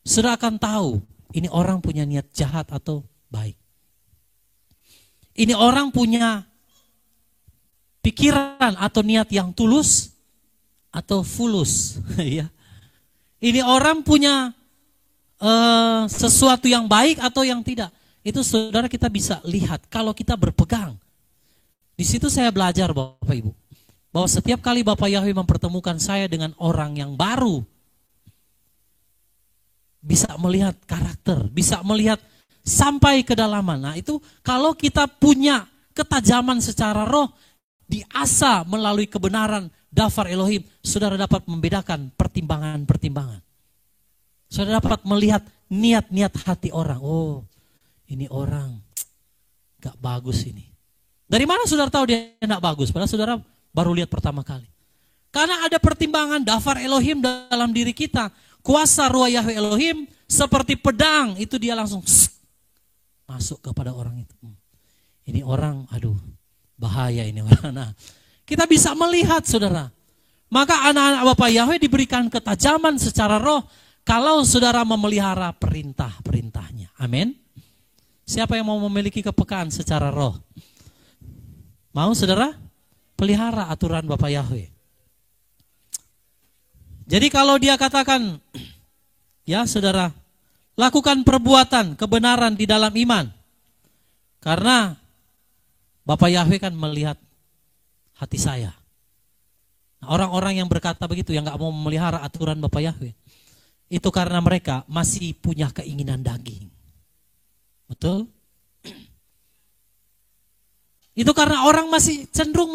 saudara akan tahu ini orang punya niat jahat atau baik. Ini orang punya pikiran atau niat yang tulus atau fulus. Ya. Ini orang punya sesuatu yang baik atau yang tidak. Itu saudara kita bisa lihat kalau kita berpegang. Di situ saya belajar Bapak Ibu, bahwa setiap kali Bapa Yahweh mempertemukan saya dengan orang yang baru, bisa melihat karakter, bisa melihat sampai kedalaman. Nah itu kalau kita punya ketajaman secara roh, diasah melalui kebenaran dafar Elohim, saudara dapat membedakan pertimbangan-pertimbangan. Saudara dapat melihat niat-niat hati orang. Oh, ini orang gak bagus ini. Dari mana saudara tahu dia gak bagus? Padahal saudara baru lihat pertama kali. Karena ada pertimbangan dafar Elohim dalam diri kita. Kuasa Ruah Yahweh Elohim seperti pedang, itu dia langsung masuk kepada orang itu. Ini orang, aduh, bahaya ini orang. Nah, kita bisa melihat saudara. Maka anak-anak Bapa Yahweh diberikan ketajaman secara roh kalau saudara memelihara perintah-perintahnya. Amin. Siapa yang mau memiliki kepekaan secara roh? Mau saudara? Pelihara aturan Bapa Yahweh. Jadi kalau dia katakan, ya saudara, lakukan perbuatan kebenaran di dalam iman. Karena Bapa Yahweh kan melihat hati saya. Nah, orang-orang yang berkata begitu, yang gak mau memelihara aturan Bapa Yahweh, itu karena mereka masih punya keinginan daging. Betul? Itu karena orang masih cenderung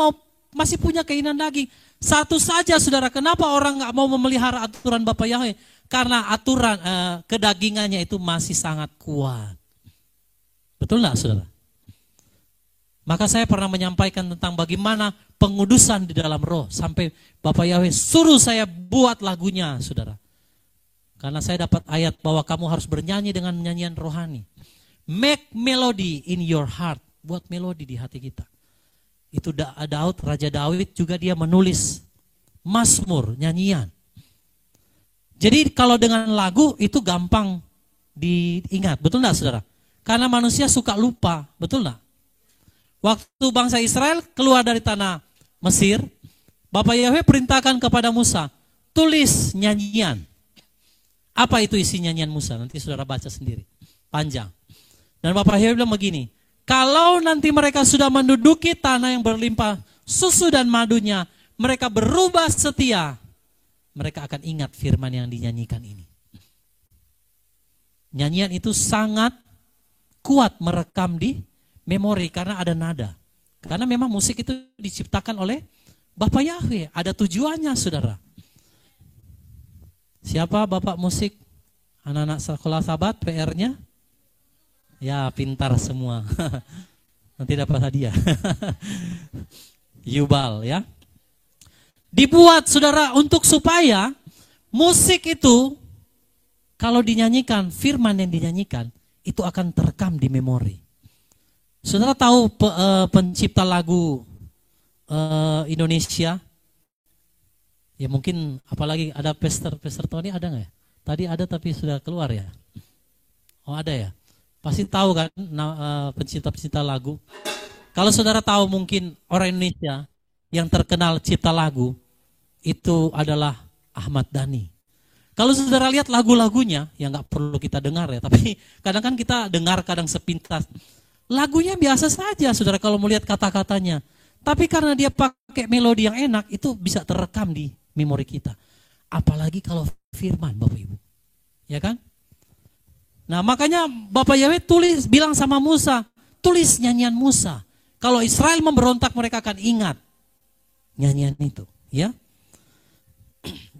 masih punya keinginan daging. Satu saja saudara, kenapa orang gak mau memelihara aturan Bapa Yahweh? Karena aturan kedagingannya itu masih sangat kuat. Betul gak saudara? Maka saya pernah menyampaikan tentang bagaimana pengudusan di dalam roh. Sampai Bapa Yahweh suruh saya buat lagunya saudara. Karena saya dapat ayat bahwa kamu harus bernyanyi dengan nyanyian rohani. Make melody in your heart. Buat melodi di hati kita. Itu Daud, Raja Daud juga dia menulis mazmur, nyanyian. Jadi kalau dengan lagu itu gampang diingat, betul enggak saudara? Karena manusia suka lupa, betul enggak? Waktu bangsa Israel keluar dari tanah Mesir, Bapa Yahweh perintahkan kepada Musa, tulis nyanyian. Apa itu isi nyanyian Musa? Nanti saudara baca sendiri, panjang. Dan Bapa Yahweh bilang begini, kalau nanti mereka sudah menduduki tanah yang berlimpah susu dan madunya, mereka berubah setia mereka akan ingat firman yang dinyanyikan ini. Nyanyian itu sangat kuat merekam di memori karena ada nada. Karena memang musik itu diciptakan oleh Bapak Yahweh, ada tujuannya, saudara. Siapa Bapak musik? Anak-anak sekolah Sabat, PR-nya? Ya, pintar semua. Nanti dapat hadiah. Yubal, ya. Dibuat, saudara, untuk supaya musik itu, kalau dinyanyikan, firman yang dinyanyikan, itu akan terekam di memori. Saudara tahu pencipta lagu Indonesia? Ya mungkin, apalagi ada Pastor Tony ada nggak ya? Tadi ada tapi sudah keluar ya? Oh ada ya? Pasti tahu kan pencipta lagu. Kalau saudara tahu mungkin orang Indonesia yang terkenal cipta lagu, itu adalah Ahmad Dhani. Kalau saudara lihat lagu-lagunya, ya nggak perlu kita dengar ya, tapi kadang kan kita dengar kadang sepintas. Lagunya biasa saja, saudara kalau melihat kata-katanya. Tapi karena dia pakai melodi yang enak, itu bisa terekam di memori kita. Apalagi kalau firman, Bapak Ibu. Ya kan? Nah makanya Bapak Yahweh bilang sama Musa, tulis nyanyian Musa. Kalau Israel memberontak, mereka akan ingat nyanyian itu. Ya.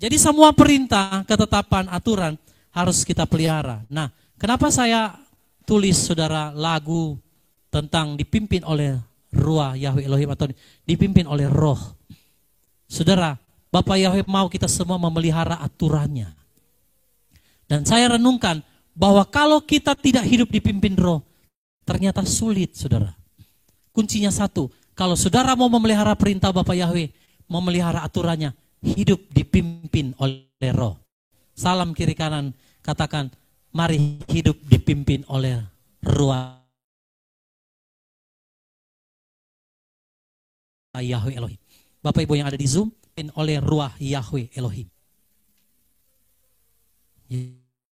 Jadi semua perintah, ketetapan, aturan harus kita pelihara. Nah, kenapa saya tulis saudara lagu tentang dipimpin oleh Ruah Yahweh Elohim atau dipimpin oleh Roh? Saudara, Bapak Yahweh mau kita semua memelihara aturannya. Dan saya renungkan bahwa kalau kita tidak hidup dipimpin Roh, ternyata sulit, saudara. Kuncinya satu, kalau saudara mau memelihara perintah Bapak Yahweh, memelihara aturannya, hidup dipimpin oleh Roh. Salam kiri kanan, katakan, mari hidup dipimpin oleh Ruah Yahweh Elohim. Bapak Ibu yang ada di Zoom, dipimpin oleh Ruah Yahweh Elohim.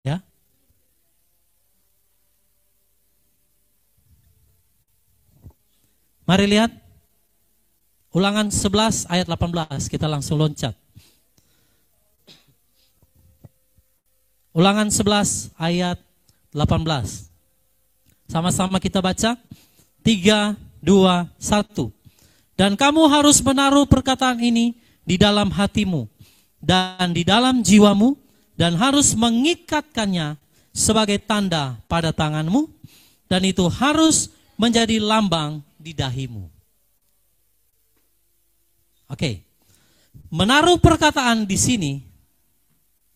Ya. Mari lihat Ulangan 11 ayat 18, kita langsung loncat. Ulangan 11 ayat 18. Sama-sama kita baca. 3, 2, 1. Dan kamu harus menaruh perkataan ini di dalam hatimu dan di dalam jiwamu, dan harus mengikatkannya sebagai tanda pada tanganmu, dan itu harus menjadi lambang di dahimu. Oke, menaruh perkataan di sini,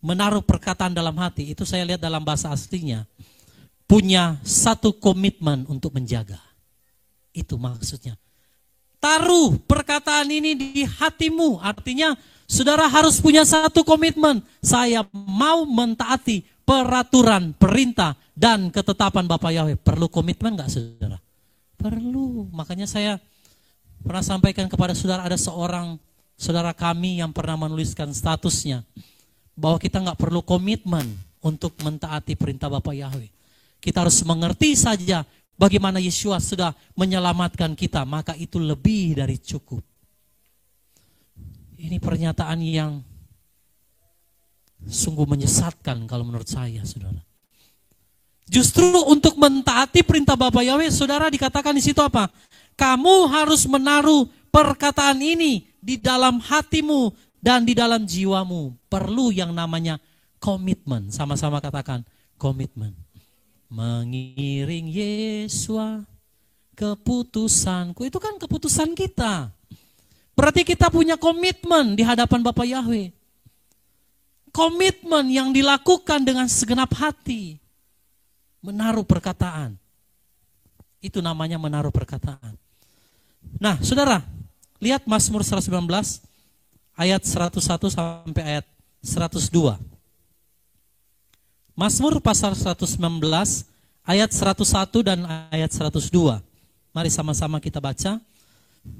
menaruh perkataan dalam hati, itu saya lihat dalam bahasa aslinya, punya satu komitmen untuk menjaga. Itu maksudnya. Taruh perkataan ini di hatimu, artinya saudara harus punya satu komitmen. Saya mau mentaati peraturan, perintah, dan ketetapan Bapak Yahweh. Perlu komitmen nggak saudara? Perlu, makanya saya pernah sampaikan kepada saudara, ada seorang saudara kami yang pernah menuliskan statusnya bahwa kita nggak perlu komitmen untuk mentaati perintah Bapak Yahweh. Kita harus mengerti saja bagaimana Yeshua sudah menyelamatkan kita, maka itu lebih dari cukup. Ini pernyataan yang sungguh menyesatkan kalau menurut saya, saudara. Justru untuk mentaati perintah Bapak Yahweh, saudara, dikatakan di situ apa? Kamu harus menaruh perkataan ini di dalam hatimu dan di dalam jiwamu. Perlu yang namanya komitmen. Sama-sama katakan komitmen. Mengiring Yeshua keputusanku. Itu kan keputusan kita. Berarti kita punya komitmen di hadapan Bapak Yahweh. Komitmen yang dilakukan dengan segenap hati. Menaruh perkataan. Itu namanya menaruh perkataan. Nah, saudara, lihat Mazmur 119 ayat 101 sampai ayat 102. Mazmur pasal 119 ayat 101 dan ayat 102. Mari sama-sama kita baca.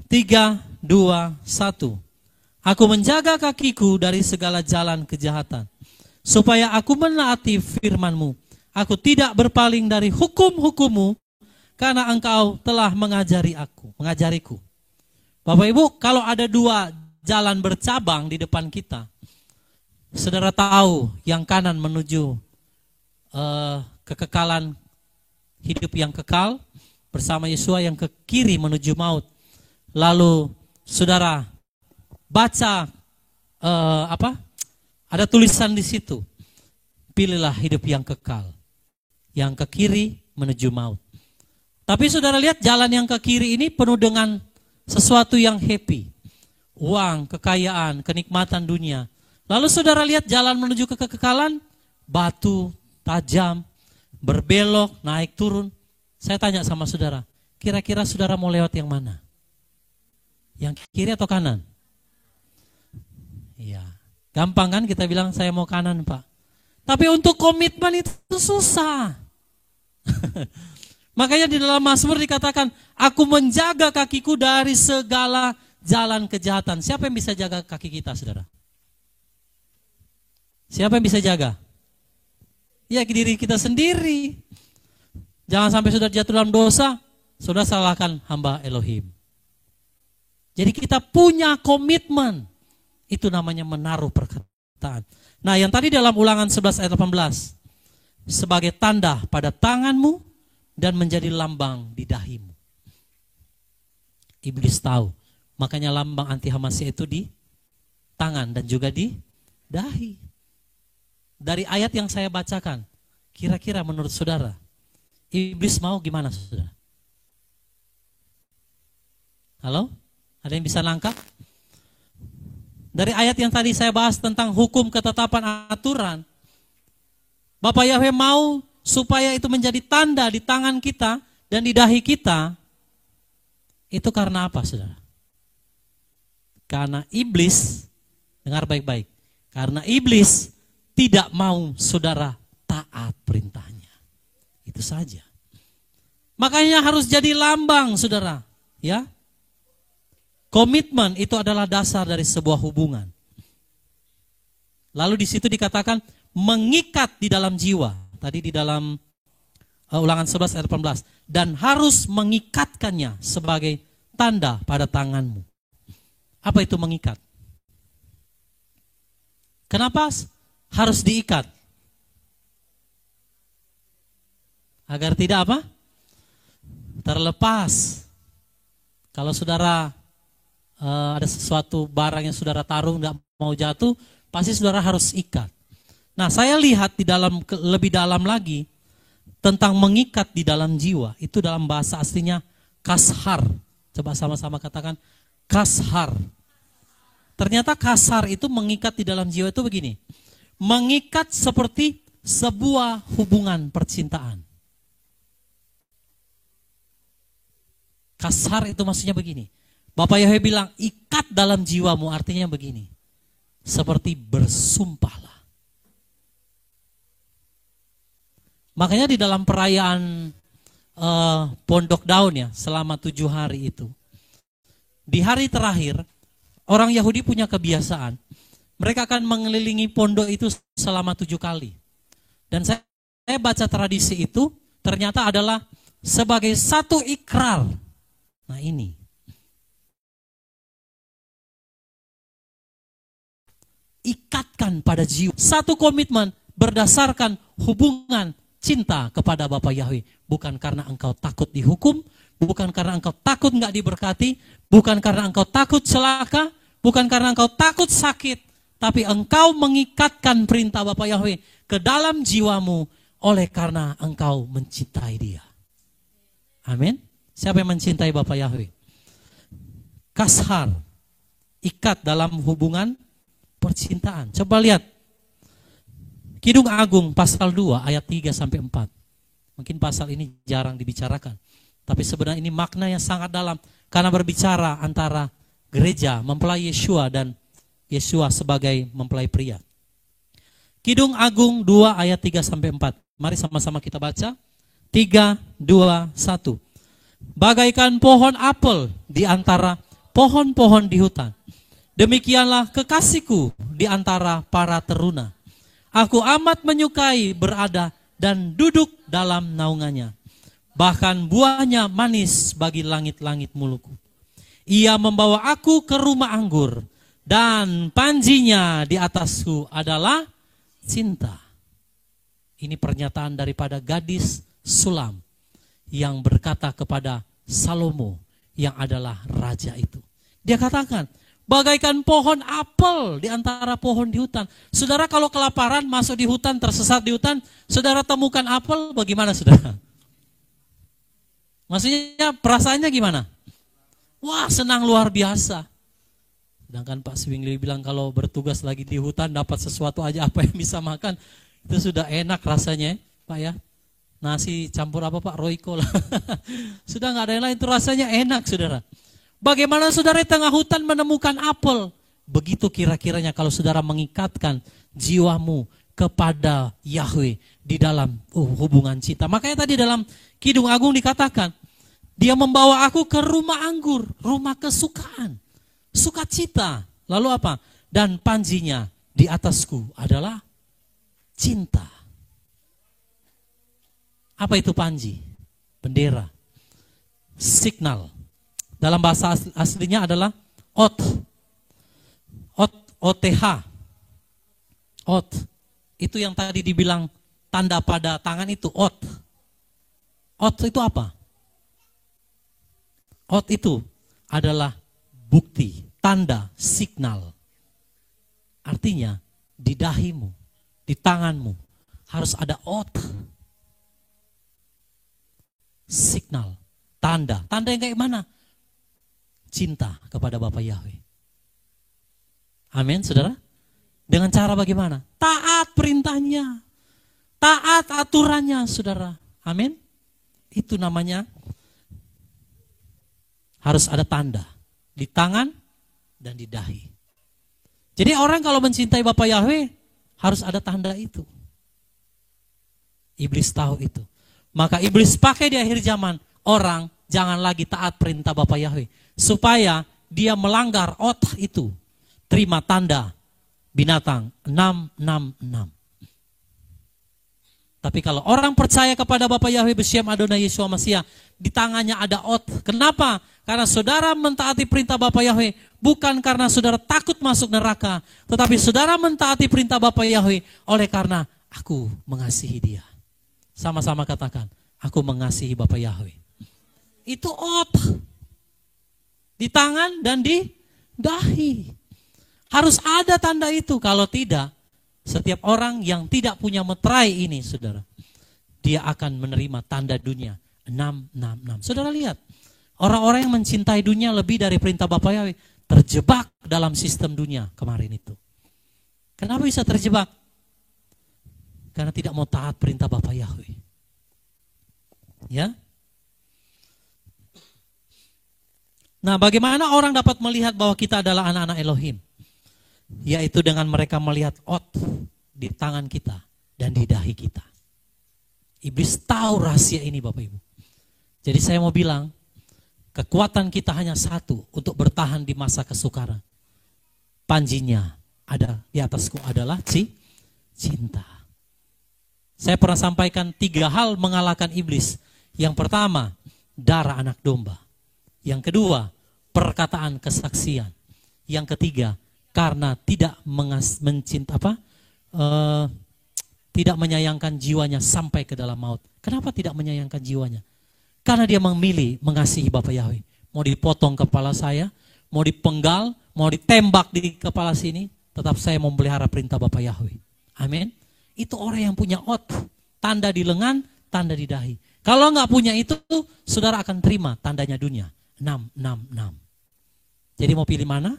3, 2, 1. Aku menjaga kakiku dari segala jalan kejahatan, supaya aku menaati firman-Mu. Aku tidak berpaling dari hukum-hukum-Mu, karena Engkau telah mengajariku. Bapak Ibu, kalau ada dua jalan bercabang di depan kita, Saudara tahu yang kanan menuju kekekalan hidup yang kekal bersama Yesua, yang ke kiri menuju maut. Lalu saudara baca ada tulisan di situ, pilihlah hidup yang kekal, yang ke kiri menuju maut. Tapi saudara lihat jalan yang ke kiri ini penuh dengan sesuatu yang happy, uang, kekayaan, kenikmatan dunia. Lalu saudara lihat jalan menuju ke kekekalan, batu, tajam, berbelok, naik turun. Saya tanya sama saudara, kira-kira saudara mau lewat yang mana? Yang kiri atau kanan? Iya, gampang kan kita bilang saya mau kanan Pak. Tapi untuk komitmen itu susah. Makanya di dalam Mazmur dikatakan, aku menjaga kakiku dari segala jalan kejahatan. Siapa yang bisa jaga kaki kita, saudara? Siapa yang bisa jaga? Ya, diri kita sendiri. Jangan sampai saudara jatuh dalam dosa, saudara salahkan hamba Elohim. Jadi kita punya komitmen. Itu namanya menaruh perkataan. Nah, yang tadi dalam Ulangan 11 ayat 18. Sebagai tanda pada tanganmu dan menjadi lambang di dahimu. Iblis tahu. Makanya lambang anti Hamasya itu di tangan dan juga di dahi. Dari ayat yang saya bacakan, kira-kira menurut saudara, iblis mau gimana, saudara? Halo? Ada yang bisa nangkap? Dari ayat yang tadi saya bahas tentang hukum, ketetapan, aturan, Bapak Yahweh mau supaya itu menjadi tanda di tangan kita dan di dahi kita. Itu karena apa, saudara? Karena iblis, dengar baik-baik, karena iblis tidak mau saudara taat perintahnya. Itu saja. Makanya harus jadi lambang, saudara. Ya. Komitmen itu adalah dasar dari sebuah hubungan. Lalu di situ dikatakan mengikat di dalam jiwa. Tadi di dalam Ulangan 11 ayat 18. Dan harus mengikatkannya sebagai tanda pada tanganmu. Apa itu mengikat? Kenapa harus diikat? Agar tidak apa? Terlepas. Kalau saudara ada sesuatu barang yang saudara taruh nggak mau jatuh, pasti saudara harus ikat. Nah, saya lihat di dalam lebih dalam lagi tentang mengikat di dalam jiwa. Itu dalam bahasa aslinya kashar. Coba sama-sama katakan kashar. Ternyata kasar itu mengikat di dalam jiwa itu begini. Mengikat seperti sebuah hubungan percintaan. Kasar itu maksudnya begini. Bapak Yahweh bilang, ikat dalam jiwamu, artinya begini. Seperti bersumpahlah. Makanya di dalam perayaan Pondok Daun ya, selama 7 hari itu. Di hari terakhir, orang Yahudi punya kebiasaan. Mereka akan mengelilingi pondok itu selama 7 kali. Dan saya baca tradisi itu, ternyata adalah sebagai satu ikrar. Nah ini. Ikatkan pada jiwa. Satu komitmen berdasarkan hubungan cinta kepada Bapa Yahweh. Bukan karena engkau takut dihukum, bukan karena engkau takut nggak diberkati, bukan karena engkau takut celaka, bukan karena engkau takut sakit, tapi engkau mengikatkan perintah Bapa Yahweh ke dalam jiwamu oleh karena engkau mencintai Dia. Amin. Siapa yang mencintai Bapa Yahweh? Kashar, ikat dalam hubungan percintaan. Coba lihat Kidung Agung pasal 2 ayat 3 sampai 4. Mungkin pasal ini jarang dibicarakan, tapi sebenarnya ini makna yang sangat dalam karena berbicara antara gereja mempelai Yesua dan Yesua sebagai mempelai pria. Kidung Agung 2 ayat 3 sampai 4. Mari sama-sama kita baca. 3, 2, 1. Bagaikan pohon apel di antara pohon-pohon di hutan. Demikianlah kekasihku di antara para teruna. Aku amat menyukai berada dan duduk dalam naungannya. Bahkan buahnya manis bagi langit-langit mulutku. Ia membawa aku ke rumah anggur dan panjinya di atasku adalah cinta. Ini pernyataan daripada gadis Sulam yang berkata kepada Salomo yang adalah raja itu. Dia katakan, bagaikan pohon apel di antara pohon di hutan. Saudara kalau kelaparan masuk di hutan, tersesat di hutan, saudara temukan apel, bagaimana saudara? Maksudnya perasaannya gimana? Wah, senang luar biasa. Sedangkan Pak Swingli bilang kalau bertugas lagi di hutan dapat sesuatu aja apa yang bisa makan, itu sudah enak rasanya Pak ya. Nasi campur apa Pak? Royco lah. Sudah nggak ada yang lain, itu rasanya enak saudara. Bagaimana saudara di tengah hutan menemukan apel? Begitu kira-kiranya kalau saudara mengikatkan jiwamu kepada Yahweh di dalam hubungan cinta. Makanya tadi dalam Kidung Agung dikatakan, dia membawa aku ke rumah anggur, rumah kesukaan, sukacita. Lalu apa? Dan panjinya di atasku adalah cinta. Apa itu panji? Bendera, signal. Dalam bahasa aslinya adalah ot, OTH. Ot. Itu yang tadi dibilang tanda pada tangan itu ot. Ot itu apa? Ot itu adalah bukti, tanda, signal. Artinya di dahimu, di tanganmu harus ada ot. Signal, tanda. Tanda yang kayak mana? Cinta kepada Bapa Yahweh. Amin, saudara? Dengan cara bagaimana? Taat perintahnya. Taat aturannya, saudara. Amin? Itu namanya harus ada tanda. Di tangan dan di dahi. Jadi orang kalau mencintai Bapa Yahweh harus ada tanda itu. Iblis tahu itu. Maka iblis pakai di akhir zaman, orang jangan lagi taat perintah Bapa Yahweh. Supaya dia melanggar otak itu. Terima tanda binatang 666. Tapi kalau orang percaya kepada Bapa Yahweh Beshem Adonai Yeshua Mashiach, di tangannya ada ot. Kenapa? Karena saudara mentaati perintah Bapa Yahweh bukan karena saudara takut masuk neraka, tetapi saudara mentaati perintah Bapa Yahweh oleh karena aku mengasihi dia. Sama-sama katakan, aku mengasihi Bapa Yahweh. Itu ot. Di tangan dan di dahi. Harus ada tanda itu. Kalau tidak, setiap orang yang tidak punya meterai ini, saudara, dia akan menerima tanda dunia 666. Saudara lihat, orang-orang yang mencintai dunia lebih dari perintah Bapa Yahweh terjebak dalam sistem dunia kemarin itu. Kenapa bisa terjebak? Karena tidak mau taat perintah Bapa Yahweh. Ya. Nah, bagaimana orang dapat melihat bahwa kita adalah anak-anak Elohim? Yaitu dengan mereka melihat ot di tangan kita dan di dahi kita. Iblis tahu rahasia ini Bapak Ibu. Jadi saya mau bilang, kekuatan kita hanya satu untuk bertahan di masa kesukaran. Panjinya ada di atasku adalah cinta. Saya pernah sampaikan 3 hal mengalahkan iblis. Yang pertama, darah anak domba. Yang kedua, perkataan kesaksian. Yang ketiga, karena tidak tidak menyayangkan jiwanya sampai ke dalam maut. Kenapa tidak menyayangkan jiwanya? Karena dia memilih mengasihi Bapa Yahweh. Mau dipotong kepala saya, mau dipenggal, mau ditembak di kepala sini, tetap saya memelihara perintah Bapa Yahweh. Amin. Itu orang yang punya ot, tanda di lengan, tanda di dahi. Kalau nggak punya itu, saudara akan terima tandanya dunia 666. Jadi mau pilih mana?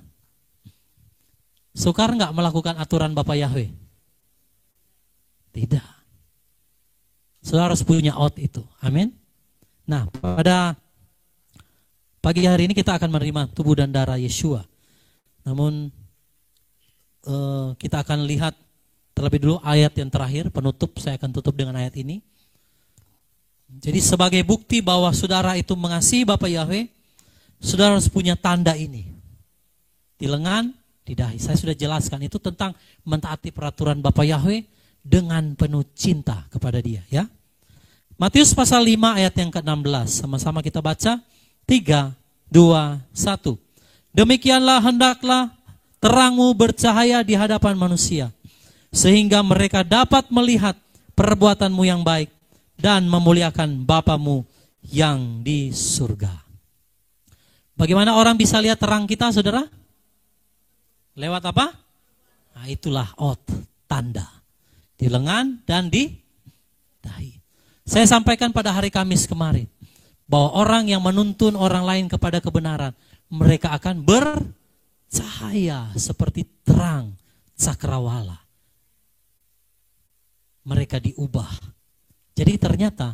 Sukar nggak melakukan aturan Bapa Yahweh? Tidak. Saudara harus punya ot itu. Amin. Nah, pada pagi hari ini kita akan menerima tubuh dan darah Yeshua. Namun kita akan lihat terlebih dulu ayat yang terakhir, penutup, saya akan tutup dengan ayat ini. Jadi sebagai bukti bahwa saudara itu mengasihi Bapa Yahweh, saudara harus punya tanda ini. Di lengan, di dahi. Saya sudah jelaskan itu tentang mentaati peraturan Bapa Yahweh dengan penuh cinta kepada dia. Ya. Matius pasal 5 ayat yang ke-16. Sama-sama kita baca. 3, 2, 1. Demikianlah hendaklah terangmu bercahaya di hadapan manusia, sehingga mereka dapat melihat perbuatanmu yang baik dan memuliakan Bapamu yang di surga. Bagaimana orang bisa lihat terang kita, saudara? Lewat apa? Nah, itulah tanda. Di lengan dan di dahi. Saya sampaikan pada hari Kamis kemarin, bahwa orang yang menuntun orang lain kepada kebenaran, mereka akan bercahaya seperti terang cakrawala. Mereka diubah. Jadi ternyata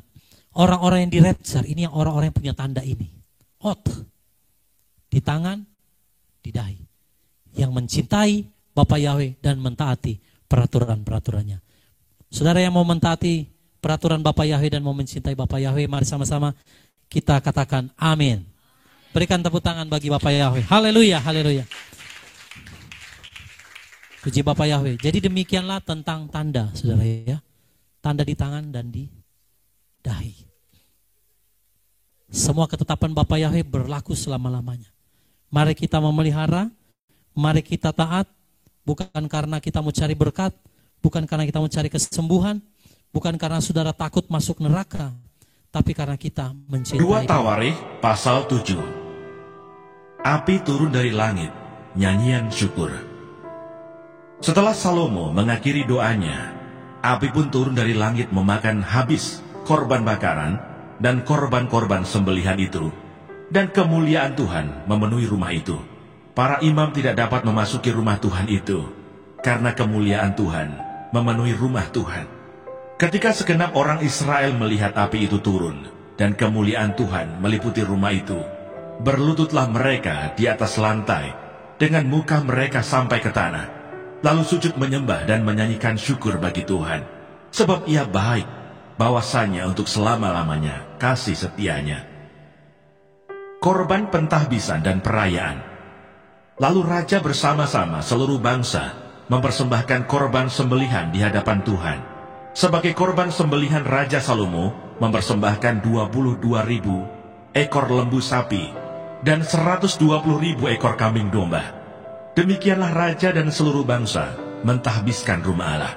orang-orang yang di rapture ini yang orang-orang yang punya tanda ini. Di tangan, di dahi. Yang mencintai Bapa Yahweh dan mentaati peraturan-peraturannya. Saudara yang mau mentaati peraturan Bapa Yahweh dan mau mencintai Bapa Yahweh, mari sama-sama kita katakan amin. Berikan tepuk tangan bagi Bapa Yahweh. Haleluya, haleluya. Puji Bapa Yahweh. Jadi demikianlah tentang tanda, saudara ya. Tanda di tangan dan di dahi. Semua ketetapan Bapa Yahweh berlaku selama-lamanya. Mari kita memelihara, mari kita taat, bukan karena kita mau cari berkat, bukan karena kita mau cari kesembuhan, bukan karena saudara takut masuk neraka, tapi karena kita mencintai. 2 Tawarikh pasal 7. Api turun dari langit, nyanyian syukur. Setelah Salomo mengakhiri doanya, api pun turun dari langit memakan habis korban bakaran dan korban-korban sembelihan itu, dan kemuliaan Tuhan memenuhi rumah itu. Para imam tidak dapat memasuki rumah Tuhan itu, karena kemuliaan Tuhan memenuhi rumah Tuhan. Ketika segenap orang Israel melihat api itu turun, dan kemuliaan Tuhan meliputi rumah itu, berlututlah mereka di atas lantai, dengan muka mereka sampai ke tanah. Lalu sujud menyembah dan menyanyikan syukur bagi Tuhan, sebab Ia baik, bahwasanya untuk selama-lamanya kasih setianya. Korban pentahbisan dan perayaan. Lalu raja bersama-sama seluruh bangsa mempersembahkan korban sembelihan di hadapan Tuhan. Sebagai korban sembelihan, Raja Salomo mempersembahkan 22.000 ekor lembu sapi dan 120.000 ekor kambing domba. Demikianlah raja dan seluruh bangsa mentahbiskan rumah Allah.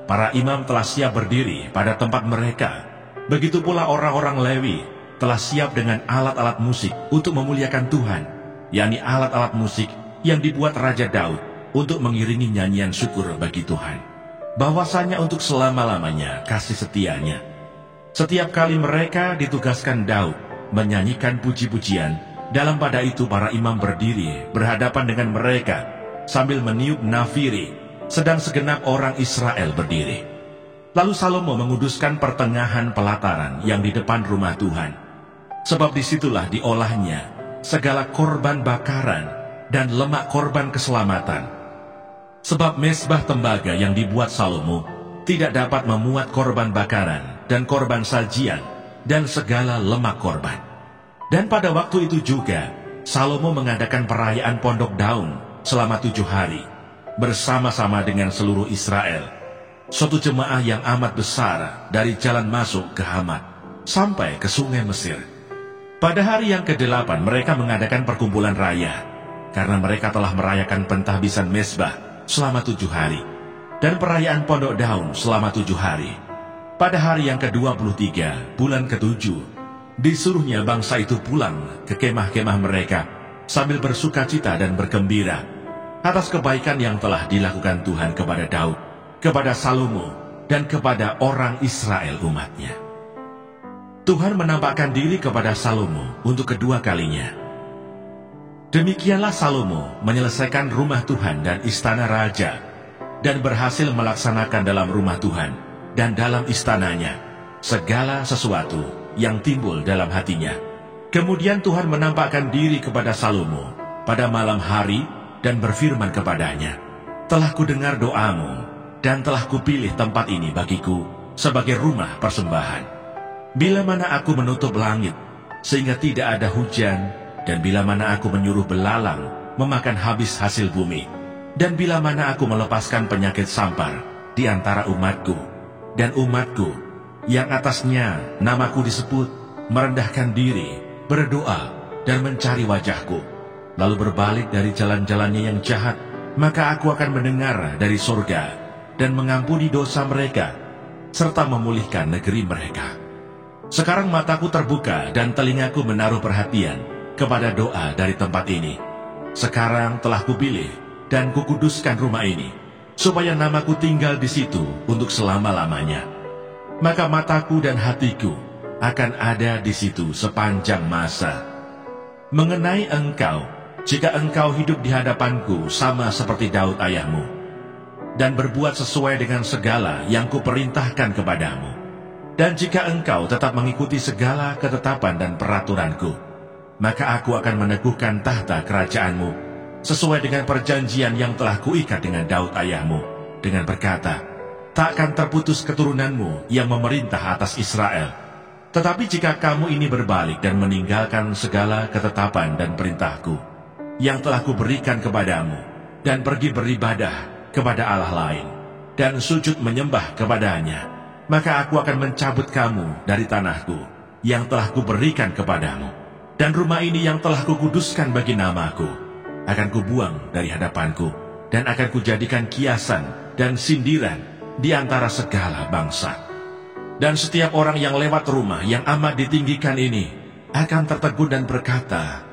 Para imam telah siap berdiri pada tempat mereka. Begitu pula orang-orang Lewi telah siap dengan alat-alat musik untuk memuliakan Tuhan, yakni alat-alat musik yang dibuat Raja Daud untuk mengiringi nyanyian syukur bagi Tuhan, bahwasanya untuk selama-lamanya kasih setianya. Setiap kali mereka ditugaskan Daud menyanyikan puji-pujian, dalam pada itu para imam berdiri berhadapan dengan mereka sambil meniup nafiri, sedang segenap orang Israel berdiri. Lalu Salomo menguduskan pertengahan pelataran yang di depan rumah Tuhan, sebab disitulah diolahnya segala korban bakaran dan lemak korban keselamatan. Sebab mezbah tembaga yang dibuat Salomo tidak dapat memuat korban bakaran dan korban sajian dan segala lemak korban. Dan pada waktu itu juga Salomo mengadakan perayaan Pondok Daun selama 7 hari bersama-sama dengan seluruh Israel, suatu jemaah yang amat besar dari jalan masuk ke Hamat sampai ke sungai Mesir. Pada hari yang ke-8 mereka mengadakan perkumpulan raya, karena mereka telah merayakan pentahbisan mezbah selama 7 hari dan perayaan Pondok Daun selama 7 hari. Pada hari yang ke-23 bulan ke-7 disuruhnya bangsa itu pulang ke kemah-kemah mereka sambil bersuka cita dan bergembira atas kebaikan yang telah dilakukan Tuhan kepada Daud, kepada Salomo, dan kepada orang Israel umatnya. Tuhan menampakkan diri kepada Salomo untuk kedua kalinya. Demikianlah Salomo menyelesaikan rumah Tuhan dan istana raja, dan berhasil melaksanakan dalam rumah Tuhan dan dalam istananya segala sesuatu yang timbul dalam hatinya. Kemudian Tuhan menampakkan diri kepada Salomo pada malam hari dan berfirman kepadanya, "Telah kudengar doamu dan telah kupilih tempat ini bagiku sebagai rumah persembahan. Bila mana aku menutup langit sehingga tidak ada hujan, dan bila mana aku menyuruh belalang memakan habis hasil bumi, dan bila mana aku melepaskan penyakit sampar di antara umatku, dan umatku yang atasnya namaku disebut merendahkan diri, berdoa dan mencari wajahku, lalu berbalik dari jalan-jalannya yang jahat maka aku akan mendengar dari surga dan mengampuni dosa mereka, serta memulihkan negeri mereka. Sekarang mataku terbuka dan telingaku menaruh perhatian kepada doa dari tempat ini. Sekarang telah kupilih dan kukuduskan rumah ini, supaya namaku tinggal di situ untuk selama-lamanya. Maka mataku dan hatiku akan ada di situ sepanjang masa. Mengenai engkau, jika engkau hidup di hadapanku sama seperti Daud ayahmu, dan berbuat sesuai dengan segala yang kuperintahkan kepadamu, dan jika engkau tetap mengikuti segala ketetapan dan peraturanku, maka aku akan meneguhkan tahta kerajaanmu sesuai dengan perjanjian yang telah kuikat dengan Daud ayahmu, dengan berkata, takkan terputus keturunanmu yang memerintah atas Israel. Tetapi jika kamu ini berbalik dan meninggalkan segala ketetapan dan perintahku yang telah kuberikan kepadamu, dan pergi beribadah kepada Allah lain, dan sujud menyembah kepadanya, maka aku akan mencabut kamu dari tanahku yang telah kuberikan kepadamu, dan rumah ini yang telah kukuduskan bagi namaku akan kubuang dari hadapanku, dan akan kujadikan kiasan dan sindiran di antara segala bangsa. Dan setiap orang yang lewat rumah yang amat ditinggikan ini akan tertegun dan berkata,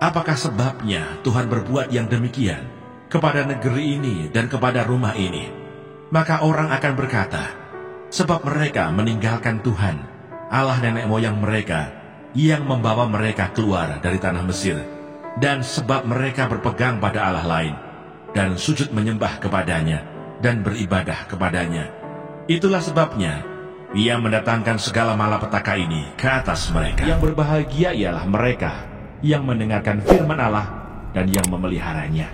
apakah sebabnya Tuhan berbuat yang demikian kepada negeri ini dan kepada rumah ini? Maka orang akan berkata, sebab mereka meninggalkan Tuhan, Allah nenek moyang mereka, yang membawa mereka keluar dari tanah Mesir, dan sebab mereka berpegang pada Allah lain, dan sujud menyembah kepadanya, dan beribadah kepadanya. Itulah sebabnya Ia mendatangkan segala malapetaka ini ke atas mereka. Yang berbahagia ialah mereka yang mendengarkan firman Allah dan yang memeliharanya.